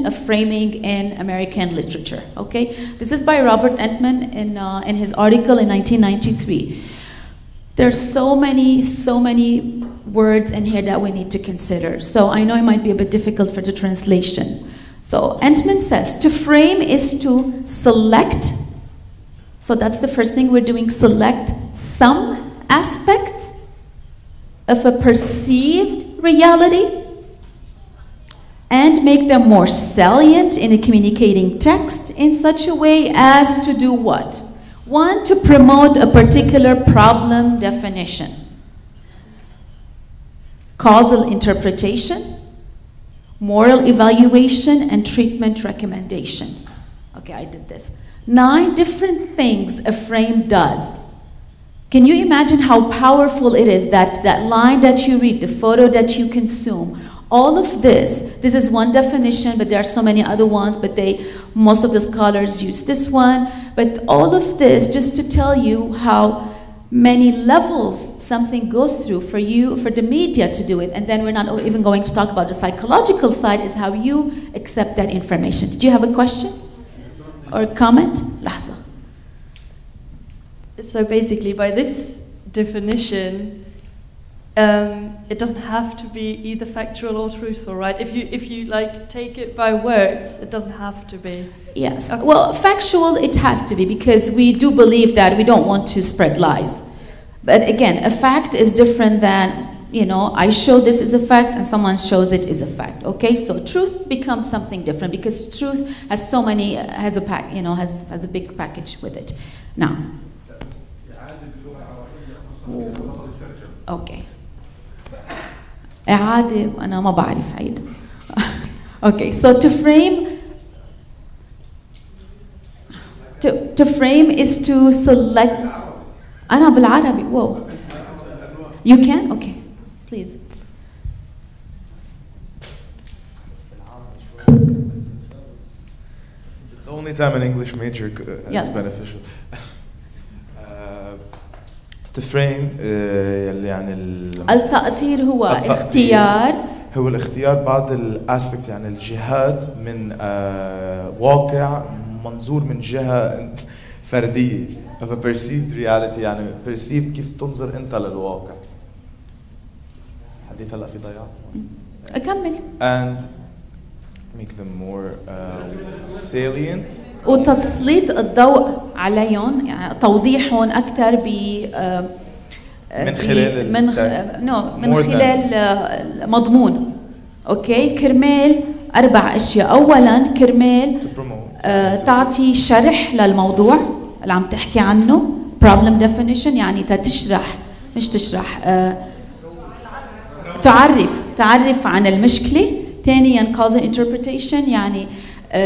of framing in American literature. Okay? This is by Robert Entman in his article in 1993. There's so many words in here that we need to consider. So I know it might be a bit difficult for the translation. So Entman says, to frame is to select, so that's the first thing we're doing, select some aspects of a perceived reality and make them more salient in a communicating text in such a way as to do what? One, to promote a particular problem definition, causal interpretation, moral evaluation, and treatment recommendation. Okay, I did this. 9 different things a frame does. Can you imagine how powerful it is that line that you read, the photo that you consume, all of this is one definition, but there are so many other ones, but most of the scholars use this one. But all of this just to tell you how many levels something goes through for the media to do it. And then we're not even going to talk about the psychological side, is how you accept that information. Did you have a question or a comment? Lahza. So basically, by this definition, it doesn't have to be either factual or truthful, right? If you like take it by words, it doesn't have to be. Yes. Okay. Well, factual it has to be, because we do believe that we don't want to spread lies. But again, a fact is different than you know, I show this as a fact and someone shows it as a fact. Okay, so truth becomes something different because truth has so many, has a pack, you know, has a big package with it. Now. Okay. إعادة أنا ما بعرف عيد. Okay, so to frame. To frame is to select. أنا بالعربي. Whoa. You can? Okay. Please. The only time an English major is beneficial. To frame يعني التأطير هو اختيار. هو الاختيار بعض الاسبكتس يعني الجهات من واقع منظور من جهة فردية of a perceived reality يعني perceived كيف تنظر انت للواقع. حديت هلا في ضياع. أكمل. And make them more salient. وتسليط الضوء عليهم يعني توضيحهم أكثر من خلال من خلال مضمون. أوكي كرمال 4 أشياء. أولاً كرمال تعطي شرح للموضوع اللي عم تحكي عنه problem definition يعني تشرح مش تشرح تعرف عن المشكلة. ثانياً causal interpretation يعني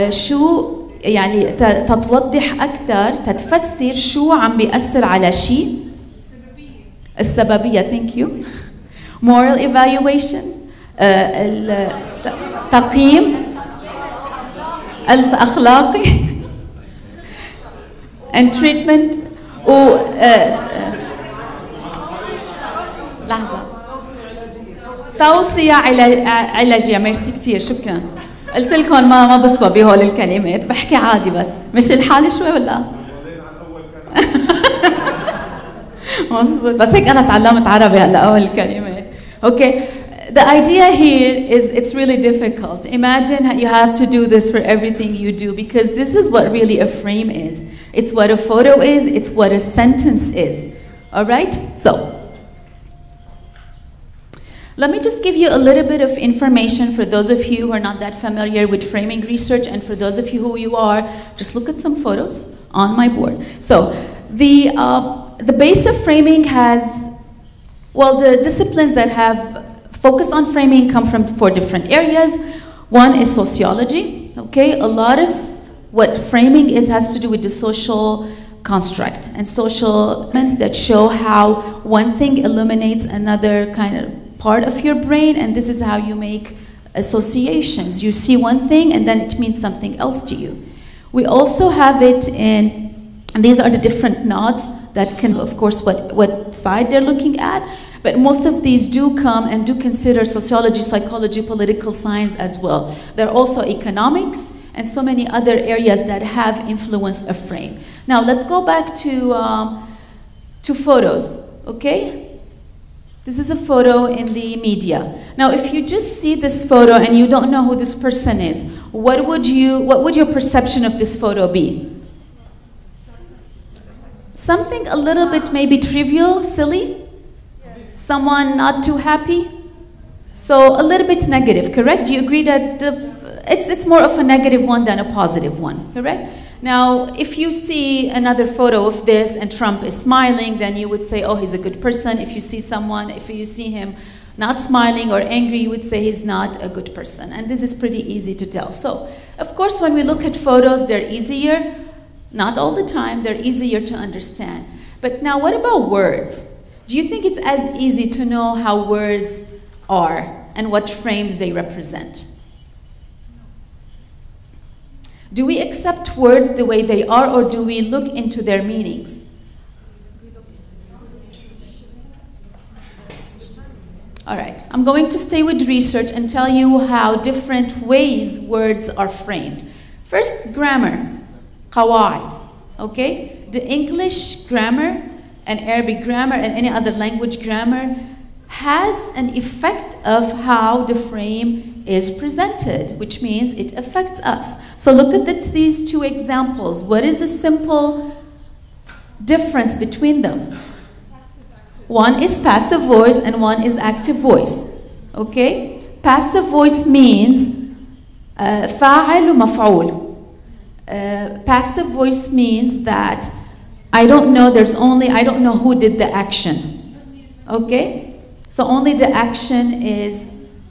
شو يعني تتوضح أكثر تتفسر شو عم بيأثر على شيء. السببية thank you. moral evaluation التقييم الأخلاقي and treatment و لحظة توصية علاجية. ميرسي كتير شكرا. قلت لكم ما بصوى بهول الكلمات بحكي عادي بس مش الحالة شوي ولا مظبوط بس هيك أنا تعلمت عربي هلا أول الكلمات. Okay, the idea here is it's really difficult. Imagine you have to do this for everything you do because this is what really a frame is. It's what a photo is. It's what a sentence is. All right? So, let me just give you a little bit of information for those of you who are not that familiar with framing research, and for those of you who you are, just look at some photos on my board. So, the base of framing has, well, the disciplines that have focused on framing come from 4 different areas. One is sociology. Okay, a lot of what framing is has to do with the social construct and social elements that show how one thing illuminates another kind of part of your brain, and this is how you make associations. You see one thing and then it means something else to you. We also have it in, and these are the different nods that can, of course, what side they're looking at, but most of these do come and do consider sociology, psychology, political science as well. There are also economics and so many other areas that have influenced a frame. Now let's go back to photos, okay? This is a photo in the media. Now, if you just see this photo and you don't know who this person is, what would your perception of this photo be? Something a little bit maybe trivial, silly? Someone not too happy? So a little bit negative, correct? Do you agree that it's more of a negative one than a positive one, correct? Now, if you see another photo of this and Trump is smiling, then you would say, oh, he's a good person. If you see him not smiling or angry, you would say he's not a good person. And this is pretty easy to tell. So, of course, when we look at photos, they're easier. Not all the time, they're easier to understand. But now, what about words? Do you think it's as easy to know how words are and what frames they represent? Do we accept words the way they are, or do we look into their meanings? All right, I'm going to stay with research and tell you how different ways words are framed. First, grammar, qawaid, okay? The English grammar and Arabic grammar and any other language grammar has an effect of how the frame is presented, which means it affects us. So look at these 2 examples. What is the simple difference between them? One is passive voice and one is active voice. Okay? Passive voice means فاعل ومفعول. Passive voice means that I don't know, I don't know who did the action. Okay? So only the action is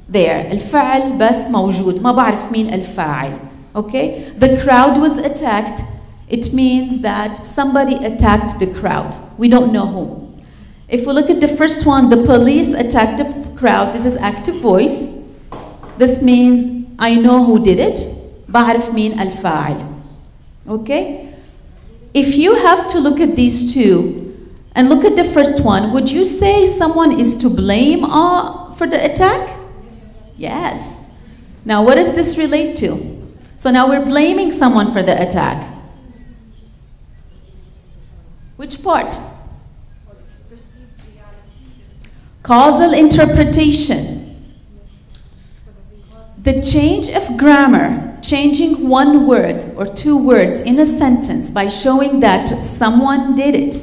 there. الفعل بس موجود. ما بعرف مين الفاعل. Okay? The crowd was attacked. It means that somebody attacked the crowd. We don't know who. If we look at the first one, the police attacked the crowd. This is active voice. This means I know who did it. بعرف مين الفاعل. Okay? If you have to look at these two and look at the first one, would you say someone is to blame for the attack? Yes. Now, what does this relate to? So now we're blaming someone for the attack. Which part? Causal interpretation. The change of grammar, changing one word or two words in a sentence by showing that someone did it,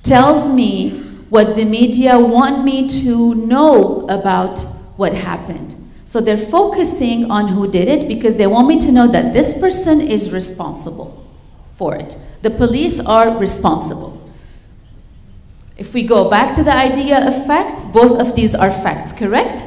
tells me what the media want me to know about what happened. So they're focusing on who did it because they want me to know that this person is responsible for it. The police are responsible. If we go back to the idea of facts, both of these are facts, correct?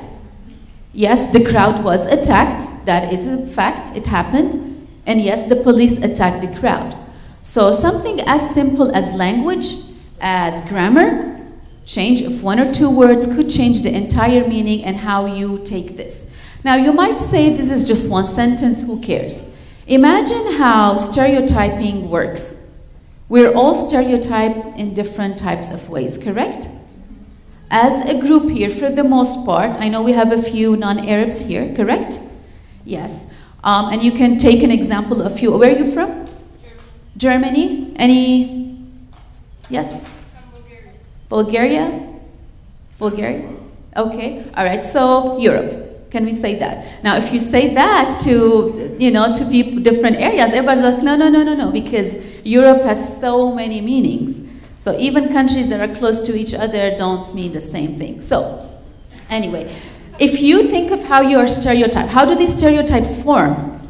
Yes, the crowd was attacked. That is a fact. It happened. And yes, the police attacked the crowd. So something as simple as language, as grammar, change of one or two words could change the entire meaning and how you take this. Now, you might say this is just one sentence, who cares? Imagine how stereotyping works. We're all stereotyped in different types of ways, correct? As a group here, for the most part, I know we have a few non-Arabs here, correct? Yes. And you can take an example of you. Where are you from? Germany. Any? Yes? Bulgaria? Bulgaria? Okay. All right. So Europe. Can we say that? Now, if you say that to, to people, different areas, everybody's like, no, because Europe has so many meanings. So even countries that are close to each other don't mean the same thing. So, anyway, if you think of how you are stereotyped, how do these stereotypes form?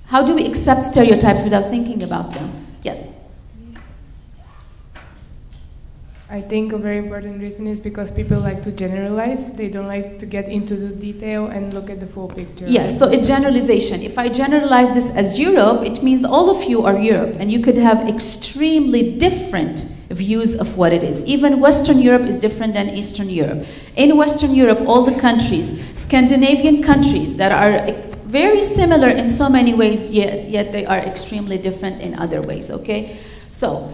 How do we accept stereotypes without thinking about them? Yes? I think a very important reason is because people like to generalize. They don't like to get into the detail and look at the full picture. Yes, so a generalization. If I generalize this as Europe, it means all of you are Europe, and you could have extremely different views of what it is. Even Western Europe is different than Eastern Europe. In Western Europe, all the countries, Scandinavian countries that are very similar in so many ways, yet they are extremely different in other ways, okay? So,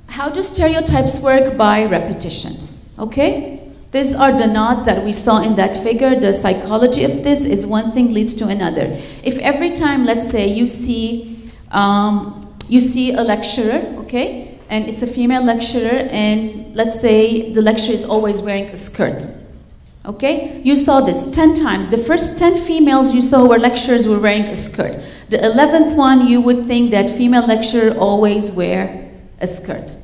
how do stereotypes work? By repetition, okay? These are the nods that we saw in that figure. The psychology of this is one thing leads to another. If every time, let's say, you see a lecturer, okay? And it's a female lecturer, and let's say the lecturer is always wearing a skirt, okay? You saw this 10 times. The first 10 females you saw were lecturers were wearing a skirt. The 11th one, you would think that female lecturer always wear a skirt.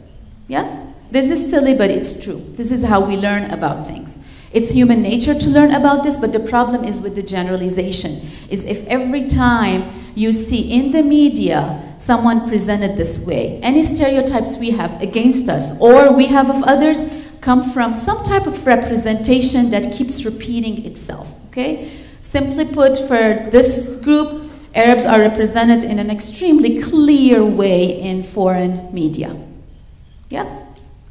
Yes? This is silly, but it's true. This is how we learn about things. It's human nature to learn about this, but the problem is with the generalization. Is if every time you see in the media someone presented this way, any stereotypes we have against us or we have of others come from some type of representation that keeps repeating itself, okay? Simply put, for this group, Arabs are represented in an extremely clear way in foreign media. Yes?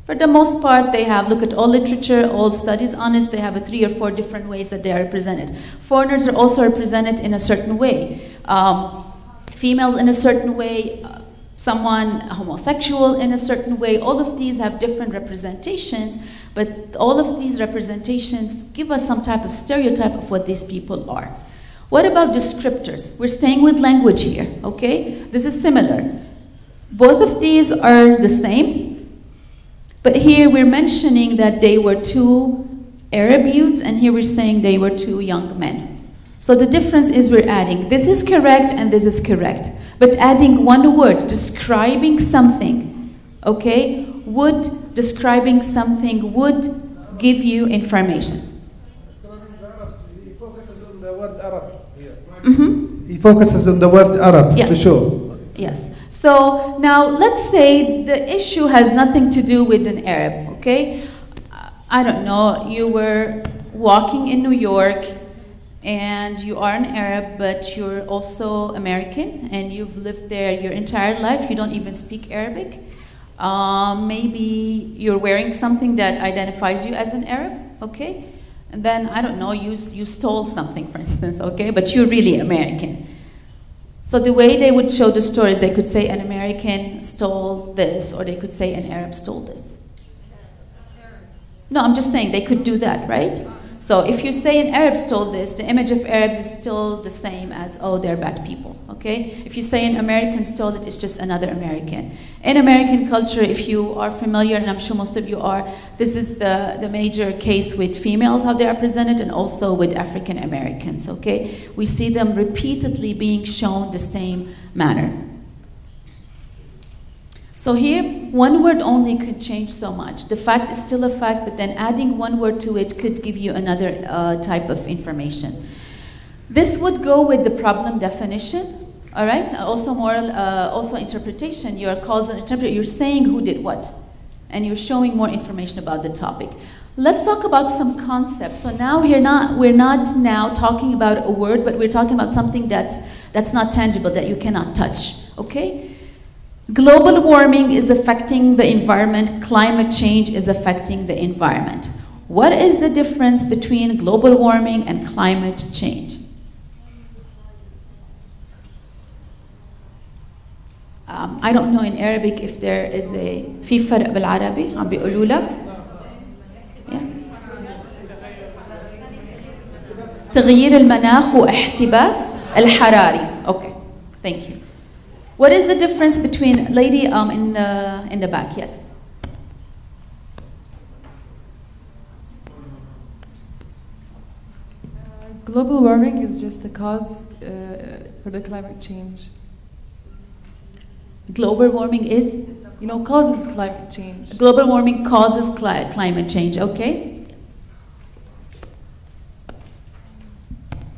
For the most part, they have, look at all literature, all studies on it, they have 3 or 4 different ways that they are represented. Foreigners are also represented in a certain way. Females in a certain way, someone homosexual in a certain way. All of these have different representations, but all of these representations give us some type of stereotype of what these people are. What about descriptors? We're staying with language here, okay? This is similar. Both of these are the same. But here we're mentioning that they were 2 Arab youths, and here we're saying they were 2 young men. So the difference is we're adding, this is correct and this is correct. But adding one word, describing something, okay, would describing something would give you information. He focuses on the word Arab here. He focuses on the word Arab, yes. for sure. Yes. So now let's say the issue has nothing to do with an Arab, okay? I don't know, you were walking in New York and you are an Arab, but you're also American and you've lived there your entire life, you don't even speak Arabic. Maybe you're wearing something that identifies you as an Arab, okay? And then, I don't know, you stole something, for instance, okay? But you're really American. So the way they would show the stories, they could say an American stole this, or they could say an Arab stole this. No, I'm just saying they could do that, right? So if you say an Arab stole this, the image of Arabs is still the same as, oh, they're bad people, okay? If you say an American stole it, it's just another American. In American culture, if you are familiar, and I'm sure most of you are, this is the major case with females, how they are presented, and also with African Americans, okay? We see them repeatedly being shown the same manner. So here, one word only could change so much. The fact is still a fact, but then adding one word to it could give you another type of information. This would go with the problem definition, all right? Also moral, also interpretation. You are causal interpreter. You're saying who did what, and you're showing more information about the topic. Let's talk about some concepts. So now we're not now talking about a word, but we're talking about something that's not tangible, that you cannot touch, okay? Global warming is affecting the environment. Climate change is affecting the environment. What is the difference between global warming and climate change? I don't know in Arabic if there is a في فرق بالعربي عم بيقولوا لك. تغيير المناخ واحتباس الحراري. Okay, thank you. What is the difference between, lady in the back, yes? Global warming is just a cause for the climate change. Global warming is? Causes climate change. Global warming causes climate change, okay?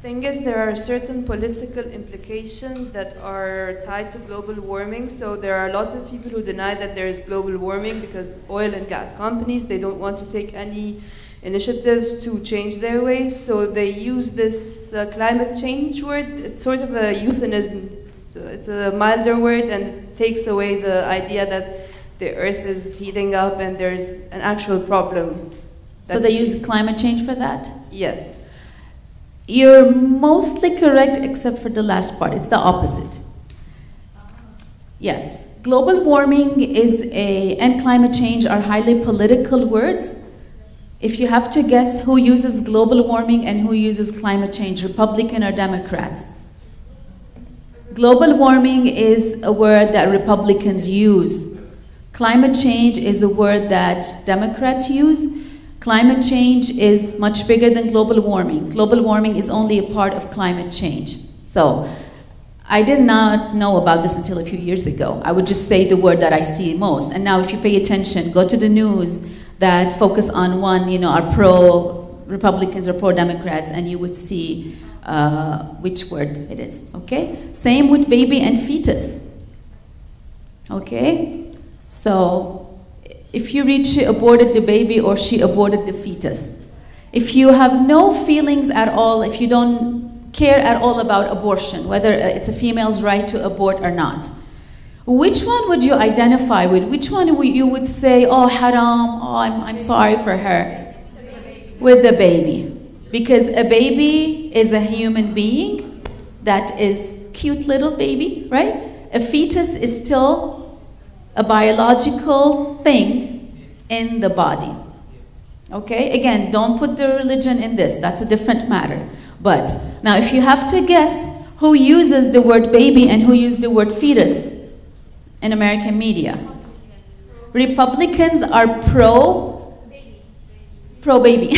Thing is, there are certain political implications that are tied to global warming. So there are a lot of people who deny that there is global warming because oil and gas companies, they don't want to take any initiatives to change their ways. So they use this climate change word. It's sort of a euphemism. It's a milder word, and it takes away the idea that the earth is heating up and there's an actual problem. So they use climate change for that? Yes. You're mostly correct except for the last part. It's the opposite. Yes. Global warming and climate change are highly political words. If you have to guess who uses global warming and who uses climate change, Republican or Democrats? Global warming is a word that Republicans use. Climate change is a word that Democrats use. Climate change is much bigger than global warming. Global warming is only a part of climate change. So I did not know about this until a few years ago. I would just say the word that I see most. And now if you pay attention, go to the news that focus on one, are pro-Republicans or pro-Democrats, and you would see which word it is, okay? Same with baby and fetus, okay? So if you read she aborted the baby or she aborted the fetus, if you have no feelings at all, if you don't care at all about abortion, whether it's a female's right to abort or not, which one would you identify with? Which one you would say, oh, haram, oh, I'm sorry for her? With the baby. Because a baby is a human being that is cute little baby, right? A fetus is still a biological thing in the body. Okay? Again, don't put the religion in this. That's a different matter. But now if you have to guess who uses the word baby and who uses the word fetus in American media. Republicans are pro-baby.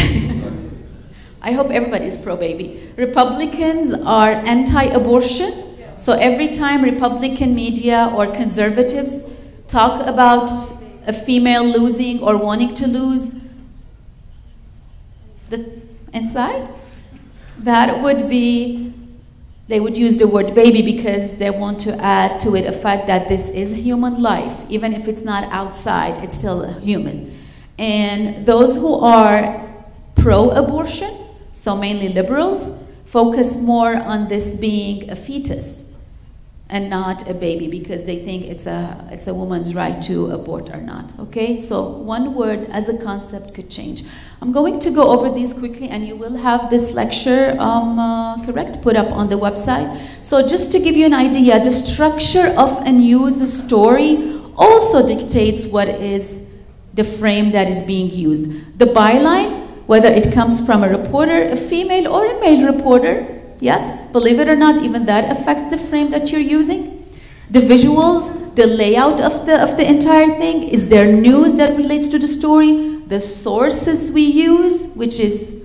I hope everybody is pro-baby. Republicans are anti-abortion. So every time Republican media or conservatives talk about a female losing or wanting to lose the inside, that would be, they would use the word baby because they want to add to it a fact that this is a human life. Even if it's not outside, it's still a human. And those who are pro-abortion, so mainly liberals, focus more on this being a fetus and not a baby because they think it's a woman's right to abort or not, okay? So one word as a concept could change. I'm going to go over these quickly and you will have this lecture, put up on the website. So just to give you an idea, the structure of a news story also dictates what is the frame that is being used. The byline, whether it comes from a reporter, a female or a male reporter, yes, believe it or not, even that affects the frame that you're using. The visuals, the layout of the entire thing, is there news that relates to the story? The sources we use, which is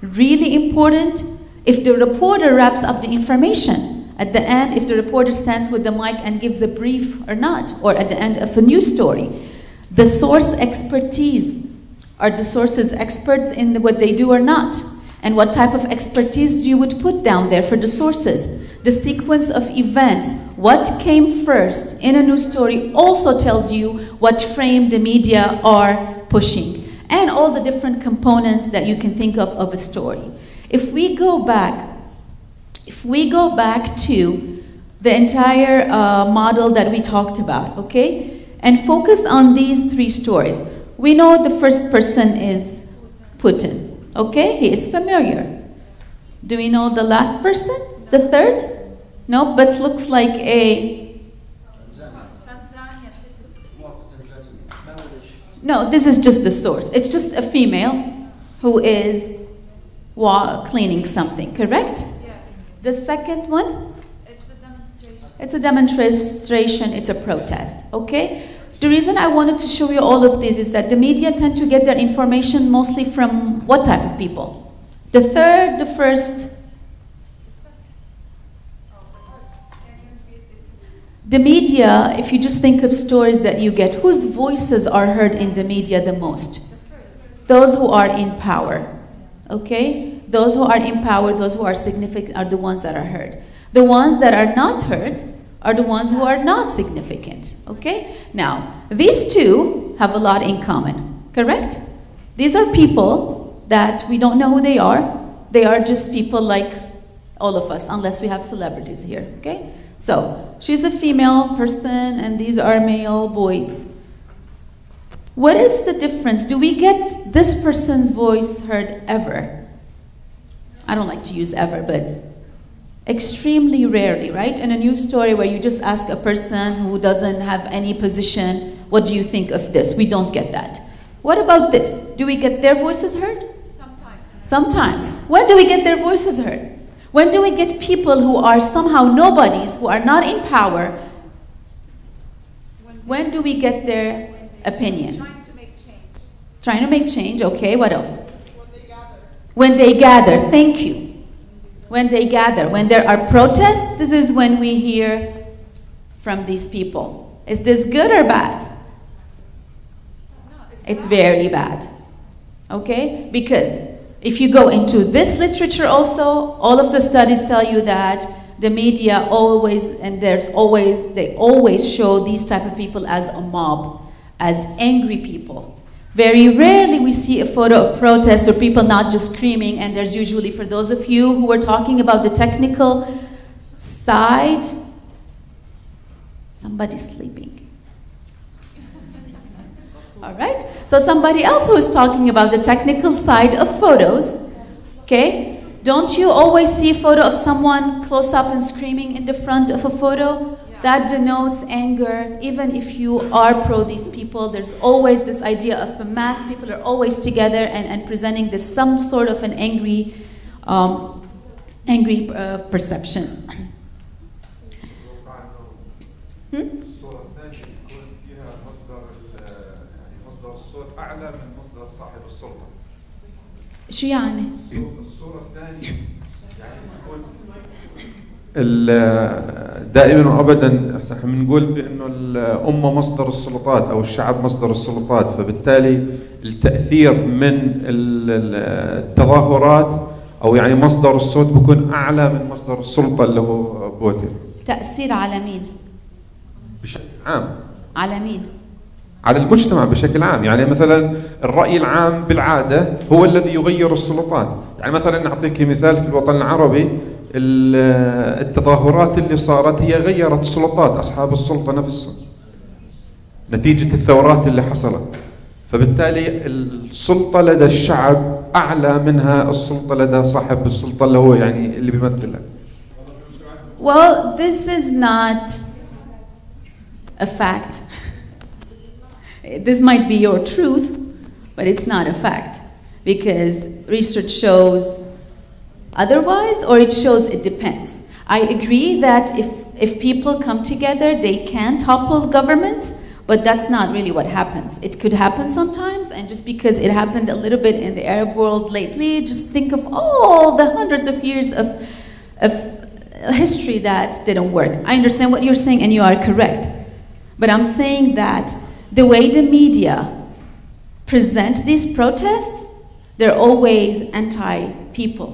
really important. If the reporter wraps up the information, at the end, if the reporter stands with the mic and gives a brief or not, or at the end of a news story. The source expertise. Are the sources experts in what they do or not? And what type of expertise you would put down there for the sources? The sequence of events, what came first in a news story also tells you what frame the media are pushing. And all the different components that you can think of a story. If we go back to the entire model that we talked about, okay? And focus on these three stories. We know the first person is Putin, okay? He is familiar. Do we know the last person? The third? No, but looks like a... No, this is just the source. It's just a female who is cleaning something, correct? Yeah. The second one? It's a demonstration. It's a demonstration, it's a protest, okay? The reason I wanted to show you all of this is that the media tend to get their information mostly from what type of people? The third, the first? The media, if you just think of stories that you get, whose voices are heard in the media the most? Those who are in power, okay? Those who are in power, those who are significant are the ones that are heard. The ones that are not heard are the ones who are not significant, okay? Now, these two have a lot in common, correct? These are people that we don't know who they are. They are just people like all of us, unless we have celebrities here, okay? So, she's a female person and these are male boys. What is the difference? Do we get this person's voice heard ever? I don't like to use ever, but extremely rarely, right? In a news story where you just ask a person who doesn't have any position, what do you think of this? We don't get that. What about this? Do we get their voices heard? Sometimes. When do we get their voices heard? When do we get people who are somehow nobodies, who are not in power? When do we get their opinion? Trying to make change. Trying to make change, okay, what else? When they gather, thank you. When they gather, when there are protests, this is when we hear from these people. Is this good or bad? It's very bad, okay? Because if you go into this literature also, all of the studies tell you that the media always, and they always show these type of people as a mob, as angry people. Very rarely we see a photo of protest where people not just screaming, and there's usually, for those of you who were talking about the technical side, somebody's sleeping. All right? So somebody else who is talking about the technical side of photos, okay? Don't you always see a photo of someone close up and screaming in the front of a photo? Yeah. That denotes anger. Even if you are pro these people, there's always this idea of a mass. People are always together and presenting this some sort of an angry perception. شو يعني؟ الصورة الثانية يعني دائما وابدا احنا بنقول بانه الامه مصدر السلطات او الشعب مصدر السلطات، فبالتالي التاثير من التظاهرات او يعني مصدر الصوت بيكون اعلى من مصدر السلطه اللي هو فوتر. تاثير على مين؟ بشكل عام. على مين؟ على المجتمع بشكل عام، يعني مثلا الرأي العام بالعادة هو الذي يغير السلطات، يعني مثلا نعطيك مثال في الوطن العربي، التظاهرات اللي صارت هي غيرت سلطات أصحاب السلطة نفسهم نتيجة الثورات اللي حصلت، فبالتالي السلطة لدى الشعب أعلى منها السلطة لدى صاحب السلطة اللي هو يعني اللي بيمثلها. Well, this is not a fact. This might be your truth, but it's not a fact because research shows otherwise, or it shows it depends. I agree that if people come together, they can topple governments, but that's not really what happens. It could happen sometimes, and just because it happened a little bit in the Arab world lately, just think of all the hundreds of years of history that didn't work. I understand what you're saying, and you are correct. But I'm saying that the way the media present these protests, they're always anti-people.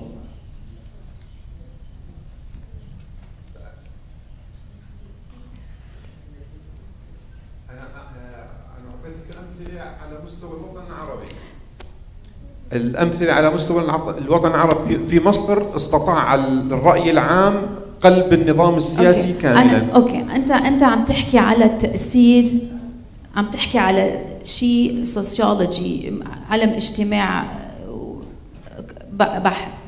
الأمثلة على مستوى الوطن العربي، في مصر استطاع الرأي العام قلب النظام السياسي كاملا. أوكي، أنت عم تحكي على التأثير، عم تحكي على شيء سوسيولوجي، علم اجتماع، بحث،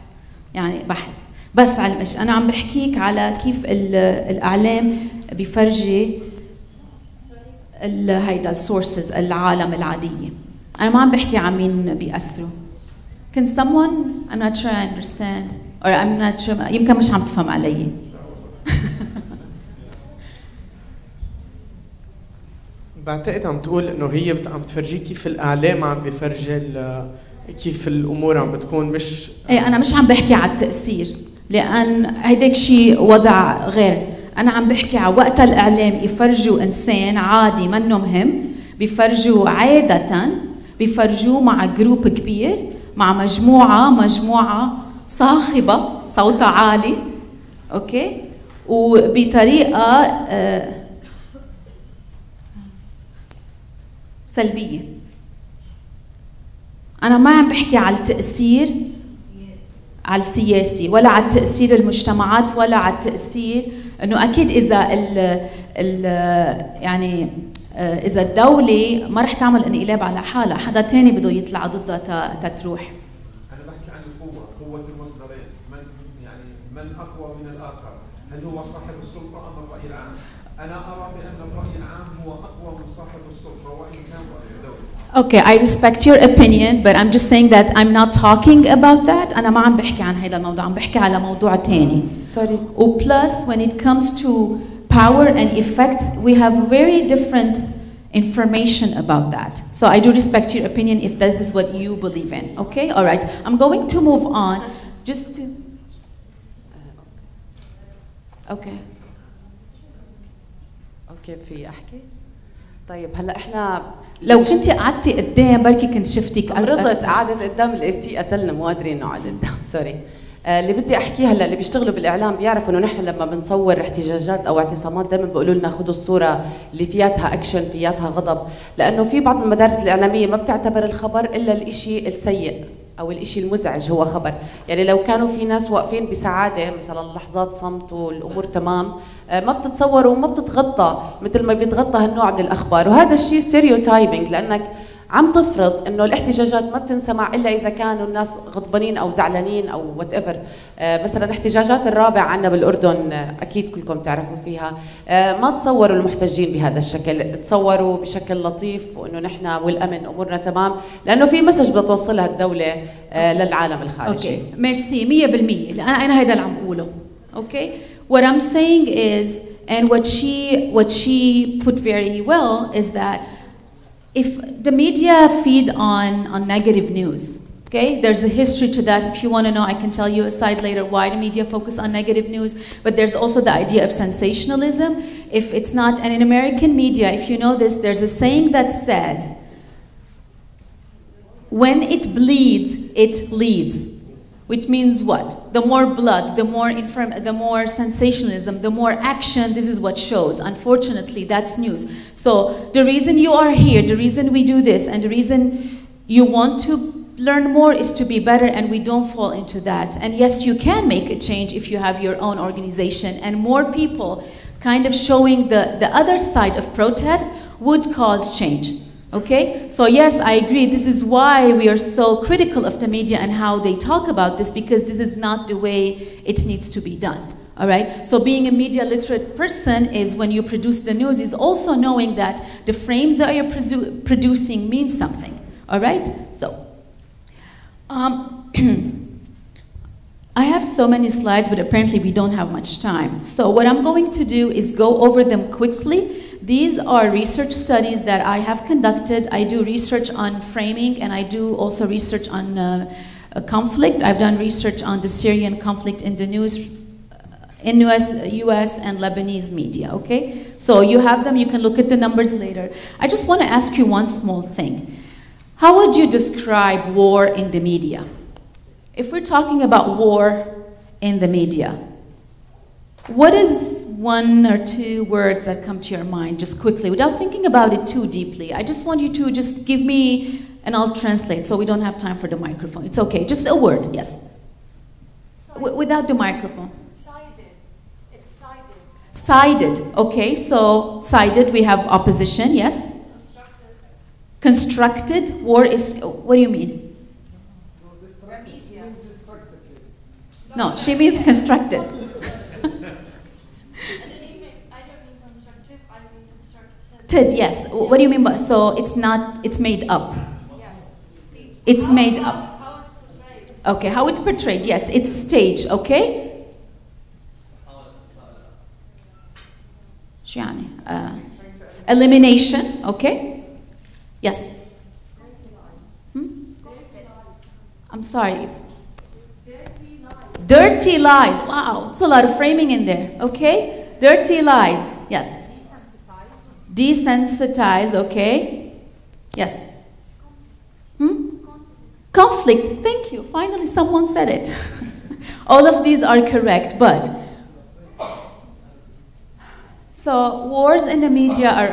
يعني بحث بس علم. أنا عم بحكيك على كيف الإعلام بيفرجي هيدا السورسز العالم العادية. أنا ما عم بحكي عن مين بيأثروا. Can someone? I'm not sure I understand, or I'm not sure. يمكن مش عم تفهم علي. بعتقد عم تقول إنه هي عم تفرجيك كيف الإعلام عم بيفرجي كيف الأمور عم بتكون مش. إيه، أنا مش عم بحكي على التأثير، لأن هيداك شيء وضع غير. أنا عم بحكي على وقت الإعلام يفرجوا إنسان عادي منه مهم، بيفرجوا عادة بيفرجوه مع جروب كبير، مع مجموعة صاخبة صوتها عالي، أوكي، وبطريقة سلبية. أنا ما عم بحكي على التأثير على السياسي، ولا على التأثير المجتمعات، ولا على التأثير إنه أكيد إذا يعني إذا الدولة ما رح تعمل انقلاب على حالها، حدا تاني بده يطلع ضدها تتروح. أنا بحكي عن القوة، قوة المصدرين، من أقوى من الآخر، هل هو صاحب السلطة أم الرأي العام؟ أنا أرى بأن الرأي العام هو أقوى من صاحب السلطة وإن كان رأي الدولة. Okay, I respect your opinion, but I'm just saying that I'm not talking about that. أنا ما عم بحكي عن هذا الموضوع، عم بحكي على موضوع تاني. Sorry. Plus, when it comes to power and effects, we have very different information about that. So I do respect your opinion if that is what you believe in. Okay, all right. I'm going to move on just to. Okay. Okay, في أحكي؟ طيب هلا احنا لو كنتي قعدتي قدام بركي كنت شفتك. مرضت قعدت قدام الاي قتلنا، مو قادرين نقعد قدام. سوري. اللي بدي احكيه هلا، اللي بيشتغلوا بالاعلام بيعرفوا انه نحن لما بنصور احتجاجات او اعتصامات دائما بيقولوا لنا خذوا الصوره اللي فياتها اكشن، فياتها غضب، لانه في بعض المدارس الاعلاميه ما بتعتبر الخبر الا الشيء السيء او الشيء المزعج هو خبر. يعني لو كانوا في ناس واقفين بسعاده مثلا لحظات صمت والامور تمام، ما بتتصور وما بتتغطى مثل ما بيتغطى هالنوع من الاخبار، وهذا الشيء ستيريوتايبنج، لانك عم تفرض انه الاحتجاجات ما بتنسمع الا اذا كانوا الناس غضبانين او زعلانين او وات ايفر. مثلا احتجاجات الرابع عندنا بالاردن اكيد كلكم تعرفوا فيها، ما تصوروا المحتجين بهذا الشكل، تصوروا بشكل لطيف وانه نحن والامن امورنا تمام، لانه في مسج بدها توصلها الدوله للعالم الخارجي. اوكي ميرسي 100%. انا هيدا اللي عم بقوله. اوكي what I'm saying is, and what she put very well is that if the media feed on negative news, Okay, there's a history to that. If you want to know, I can tell you aside later why the media focus on negative news. But there's also the idea of sensationalism. If it's not, and in American media, if you know this, there's a saying that says, when it bleeds, it leads. Which means what? The more blood, the more sensationalism, the more action, this is what shows. Unfortunately, that's news. So the reason you are here, the reason we do this, and the reason you want to learn more is to be better, and we don't fall into that. And yes, you can make a change if you have your own organization, and more people kind of showing the other side of protest would cause change. Okay, so yes, I agree. This is why we are so critical of the media and how they talk about this, because this is not the way it needs to be done. All right, so being a media literate person is when you produce the news is also knowing that the frames that you're producing mean something. All right, so I have so many slides, but apparently we don't have much time. So what I'm going to do is go over them quickly. These are research studies that I have conducted. I do research on framing, and I do also research on conflict. I've done research on the Syrian conflict in the news, in US and Lebanese media, okay? So you have them, you can look at the numbers later. I just want to ask you one small thing. How would you describe war in the media? If we're talking about war in the media, what is one or two words that come to your mind just quickly without thinking about it too deeply? I just want you to just give me, and I'll translate so we don't have time for the microphone. It's okay, just a word, yes. Without the microphone. Sided. It's sided. Sided, okay, so sided, we have opposition, yes. Constructed, war is, what do you mean? No, she means constructed. Yes. What do you mean by, so it's not, it's made up? It's made up. Okay, how it's portrayed, yes, it's staged, okay? Elimination, okay? Yes. I'm sorry. Dirty lies. Wow, it's a lot of framing in there. Okay? Dirty lies. Yes. Desensitize. Okay? Yes. Conflict. Thank you. Finally, someone said it. All of these are correct, but so wars in the media are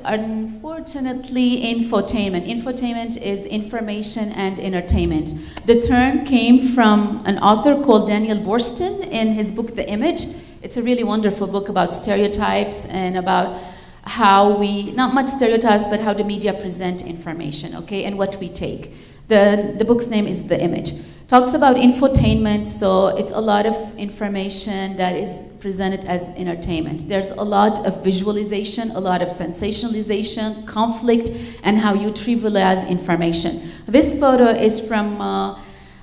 unfortunately infotainment. Infotainment is information and entertainment. The term came from an author called Daniel Boorstin in his book, The Image. It's a really wonderful book about stereotypes and about how we, not much stereotypes, but how the media present information, okay, and what we take. The book's name is The Image. Talks about infotainment, so it's a lot of information that is presented as entertainment. There's a lot of visualization, a lot of sensationalization, conflict, and how you trivialize information. This photo is from,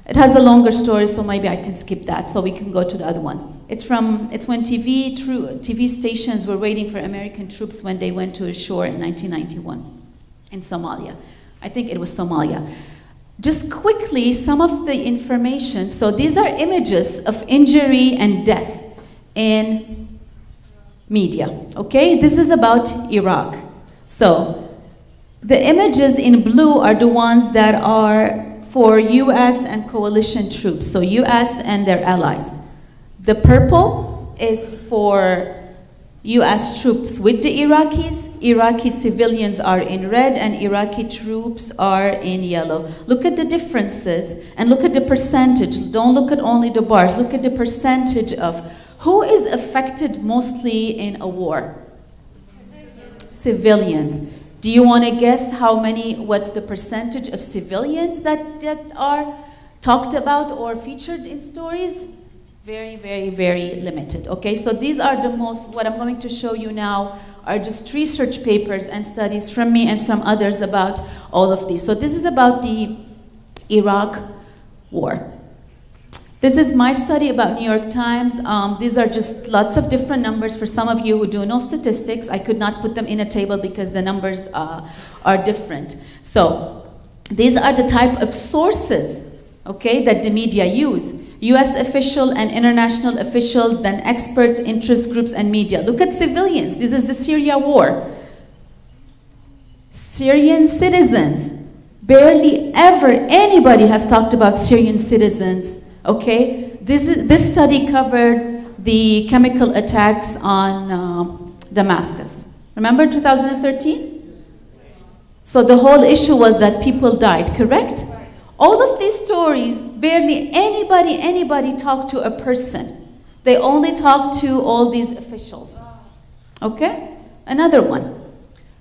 it has a longer story, so maybe I can skip that, so we can go to the other one. It's when TV stations were waiting for American troops when they went to ashore in 1991 in Somalia. I think it was Somalia. Just quickly, some of the information. So these are images of injury and death in media, okay? This is about Iraq. So the images in blue are the ones that are for US and coalition troops, so US and their allies. The purple is for US troops with the Iraqis. Iraqi civilians are in red and Iraqi troops are in yellow. Look at the differences and look at the percentage. Don't look at only the bars. Look at the percentage of who is affected mostly in a war. Civilians. Do you want to guess how many, what's the percentage of civilians that are talked about or featured in stories? Very, very, very limited, okay? So these are the most, what I'm going to show you now are just research papers and studies from me and some others about all of these. So this is about the Iraq War. This is my study about New York Times. These are just lots of different numbers for some of you who do know statistics. I could not put them in a table because the numbers are different. So these are the type of sources okay, that the media use. US official and international officials, then experts, interest groups, and media. Look at civilians. This is the Syria war. Syrian citizens. Barely ever anybody has talked about Syrian citizens, okay? This study covered the chemical attacks on Damascus. Remember 2013? So the whole issue was that people died, correct? All of these stories, barely anybody talked to a person. They only talked to all these officials. Okay? Another one.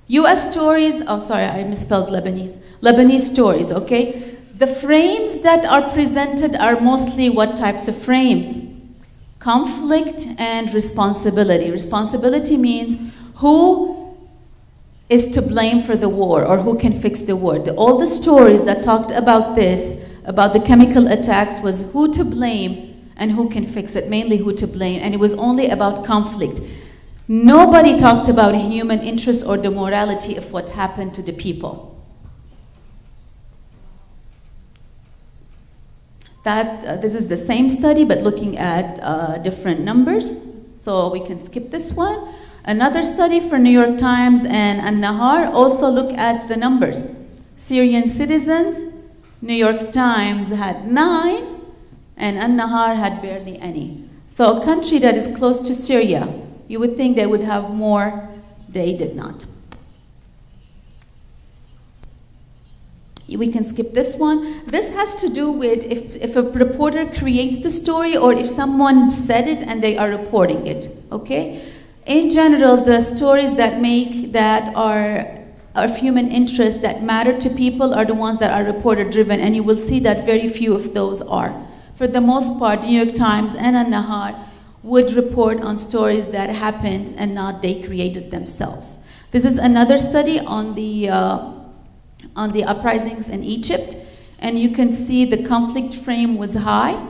US stories, oh sorry, I misspelled Lebanese. Lebanese stories, okay? The frames that are presented are mostly what types of frames? Conflict and responsibility. Responsibility means who is to blame for the war or who can fix the war. All the stories that talked about this, about the chemical attacks, was who to blame and who can fix it, mainly who to blame, and it was only about conflict. Nobody talked about human interest or the morality of what happened to the people. This is the same study, but looking at different numbers. So we can skip this one. Another study for New York Times and An-Nahar also look at the numbers. Syrian citizens, New York Times had 9, and An-Nahar had barely any. So a country that is close to Syria, you would think they would have more, they did not. We can skip this one. This has to do with if a reporter creates the story or if someone said it and they are reporting it, okay? In general, the stories that are of human interest, that matter to people, are the ones that are reporter-driven, and you will see that very few of those are. For the most part, New York Times and An-Nahar would report on stories that happened and not they created themselves. This is another study on the uprisings in Egypt, and you can see the conflict frame was high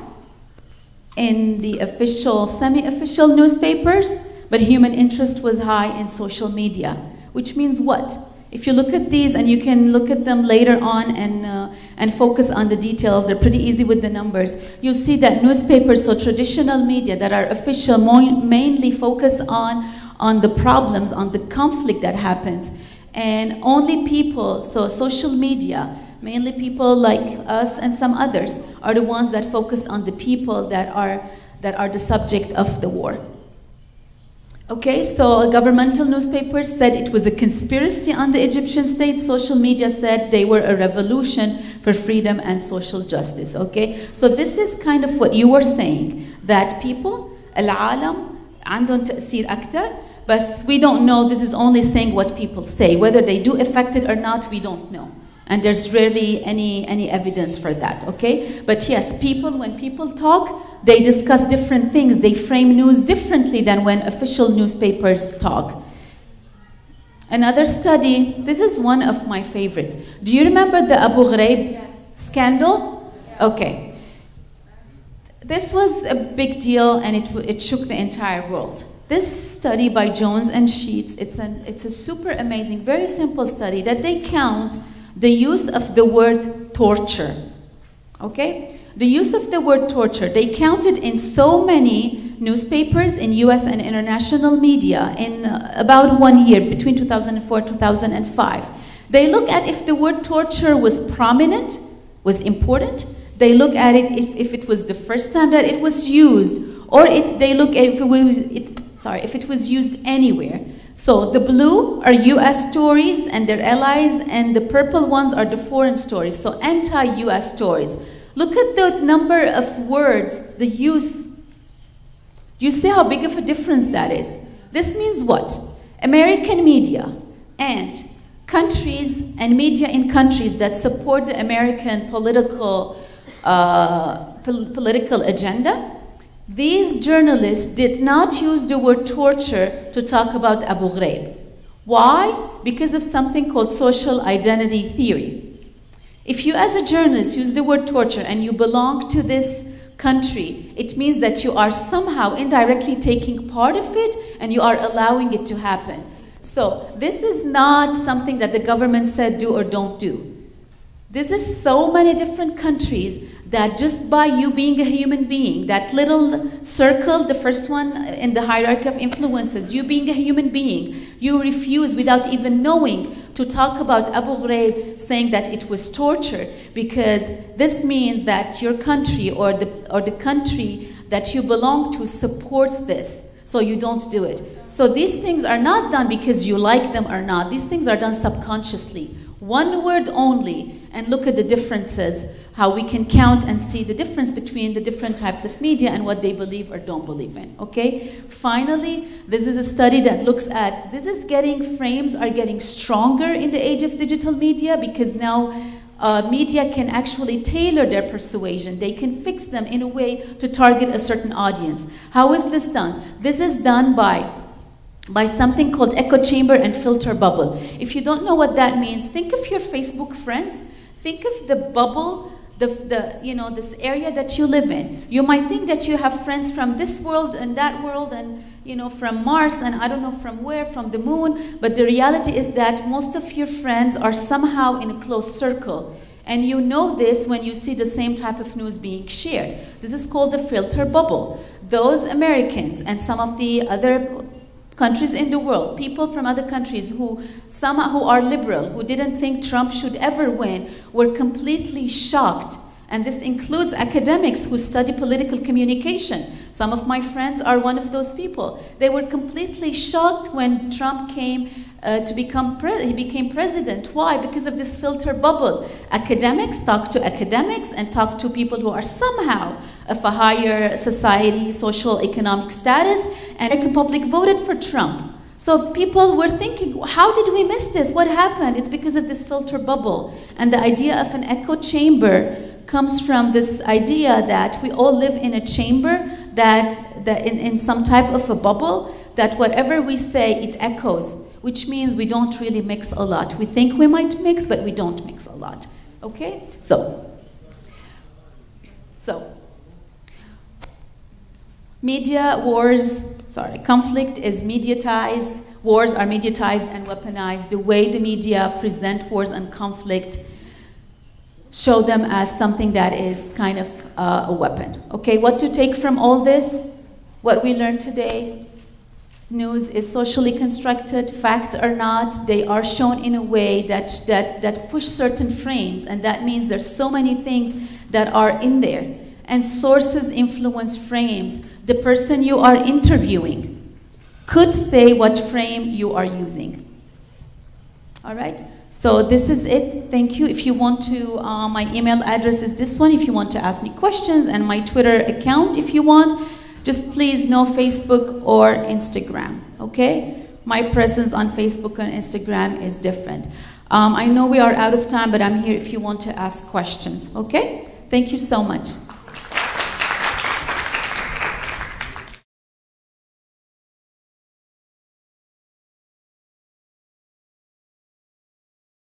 in the official, semi-official newspapers, but human interest was high in social media, which means what? If you look at these, and you can look at them later on and focus on the details, they're pretty easy with the numbers, you'll see that newspapers, so traditional media that are official, mainly focus on the problems, on the conflict that happens. And only people, so social media, mainly people like us and some others, are the ones that focus on the people that are the subject of the war. Okay, so governmental newspapers said it was a conspiracy on the Egyptian state. Social media said they were a revolution for freedom and social justice, okay? So this is kind of what you were saying, that people, العالم, عندهم تأثير أكتر, but we don't know, this is only saying what people say. Whether they do affect it or not, we don't know. And there's rarely any evidence for that, okay? But yes, when people talk, they discuss different things. They frame news differently than when official newspapers talk. Another study, this is one of my favorites. Do you remember the Abu Ghraib scandal? Okay. This was a big deal, and it shook the entire world. This study by Jones and Sheets, it's a super amazing, very simple study that they count the use of the word torture, okay? The use of the word torture, they counted in so many newspapers in US and international media in about 1 year, between 2004 and 2005. They look at if the word torture was prominent, was important. They look at it if it was the first time that it was used, or they look at if it was used anywhere. So the blue are US stories and their allies, and the purple ones are the foreign stories, so anti-US stories. Look at the number of words, the use. Do you see how big of a difference that is? This means what? American media and countries and media in countries that support the American political agenda, these journalists did not use the word torture to talk about Abu Ghraib. Why? Because of something called social identity theory. If you as a journalist use the word torture and you belong to this country, it means that you are somehow indirectly taking part of it and you are allowing it to happen. So this is not something that the government said do or don't do. This is so many different countries that just by you being a human being, that little circle, the first one in the hierarchy of influences, you being a human being, you refuse without even knowing to talk about Abu Ghraib, saying that it was torture, because this means that your country or the country that you belong to supports this, so you don't do it. So these things are not done because you like them or not. These things are done subconsciously. One word only, and look at the differences, how we can count and see the difference between the different types of media and what they believe or don't believe in, okay? Finally, this is a study that looks at, frames are getting stronger in the age of digital media, because now media can actually tailor their persuasion. They can fix them in a way to target a certain audience. How is this done? This is done by something called echo chamber and filter bubble. If you don't know what that means, think of your Facebook friends. Think of the bubble, this area that you live in. You might think that you have friends from this world and that world and from Mars and I don't know from where, from the moon, but the reality is that most of your friends are somehow in a close circle. And you know this when you see the same type of news being shared. This is called the filter bubble. Those Americans and some of the other countries in the world, people from other countries who are liberal, who didn't think Trump should ever win, were completely shocked. And this includes academics who study political communication. Some of my friends are one of those people. They were completely shocked when Trump came he became president. Why? Because of this filter bubble. Academics talk to academics and talk to people who are somehow of a higher society, social, economic status, and the public voted for Trump. So people were thinking, how did we miss this? What happened? It's because of this filter bubble. And the idea of an echo chamber comes from this idea that we all live in a chamber, that in some type of a bubble, that whatever we say, it echoes, which means we don't really mix a lot. We think we might mix, but we don't mix a lot. Okay? So media wars, conflict is mediatized, wars are mediatized and weaponized. The way the media present wars and conflict show them as something that is kind of a weapon. Okay, what to take from all this? What we learned today? News is socially constructed, facts are not. They are shown in a way that push certain frames, and that means there's so many things that are in there. And sources influence frames. The person you are interviewing could say what frame you are using. All right? So this is it. Thank you. If you want to, my email address is this one if you want to ask me questions, and my Twitter account if you want. Just please no Facebook or Instagram, okay? My presence on Facebook and Instagram is different. I know we are out of time, but I'm here if you want to ask questions, okay? Thank you so much.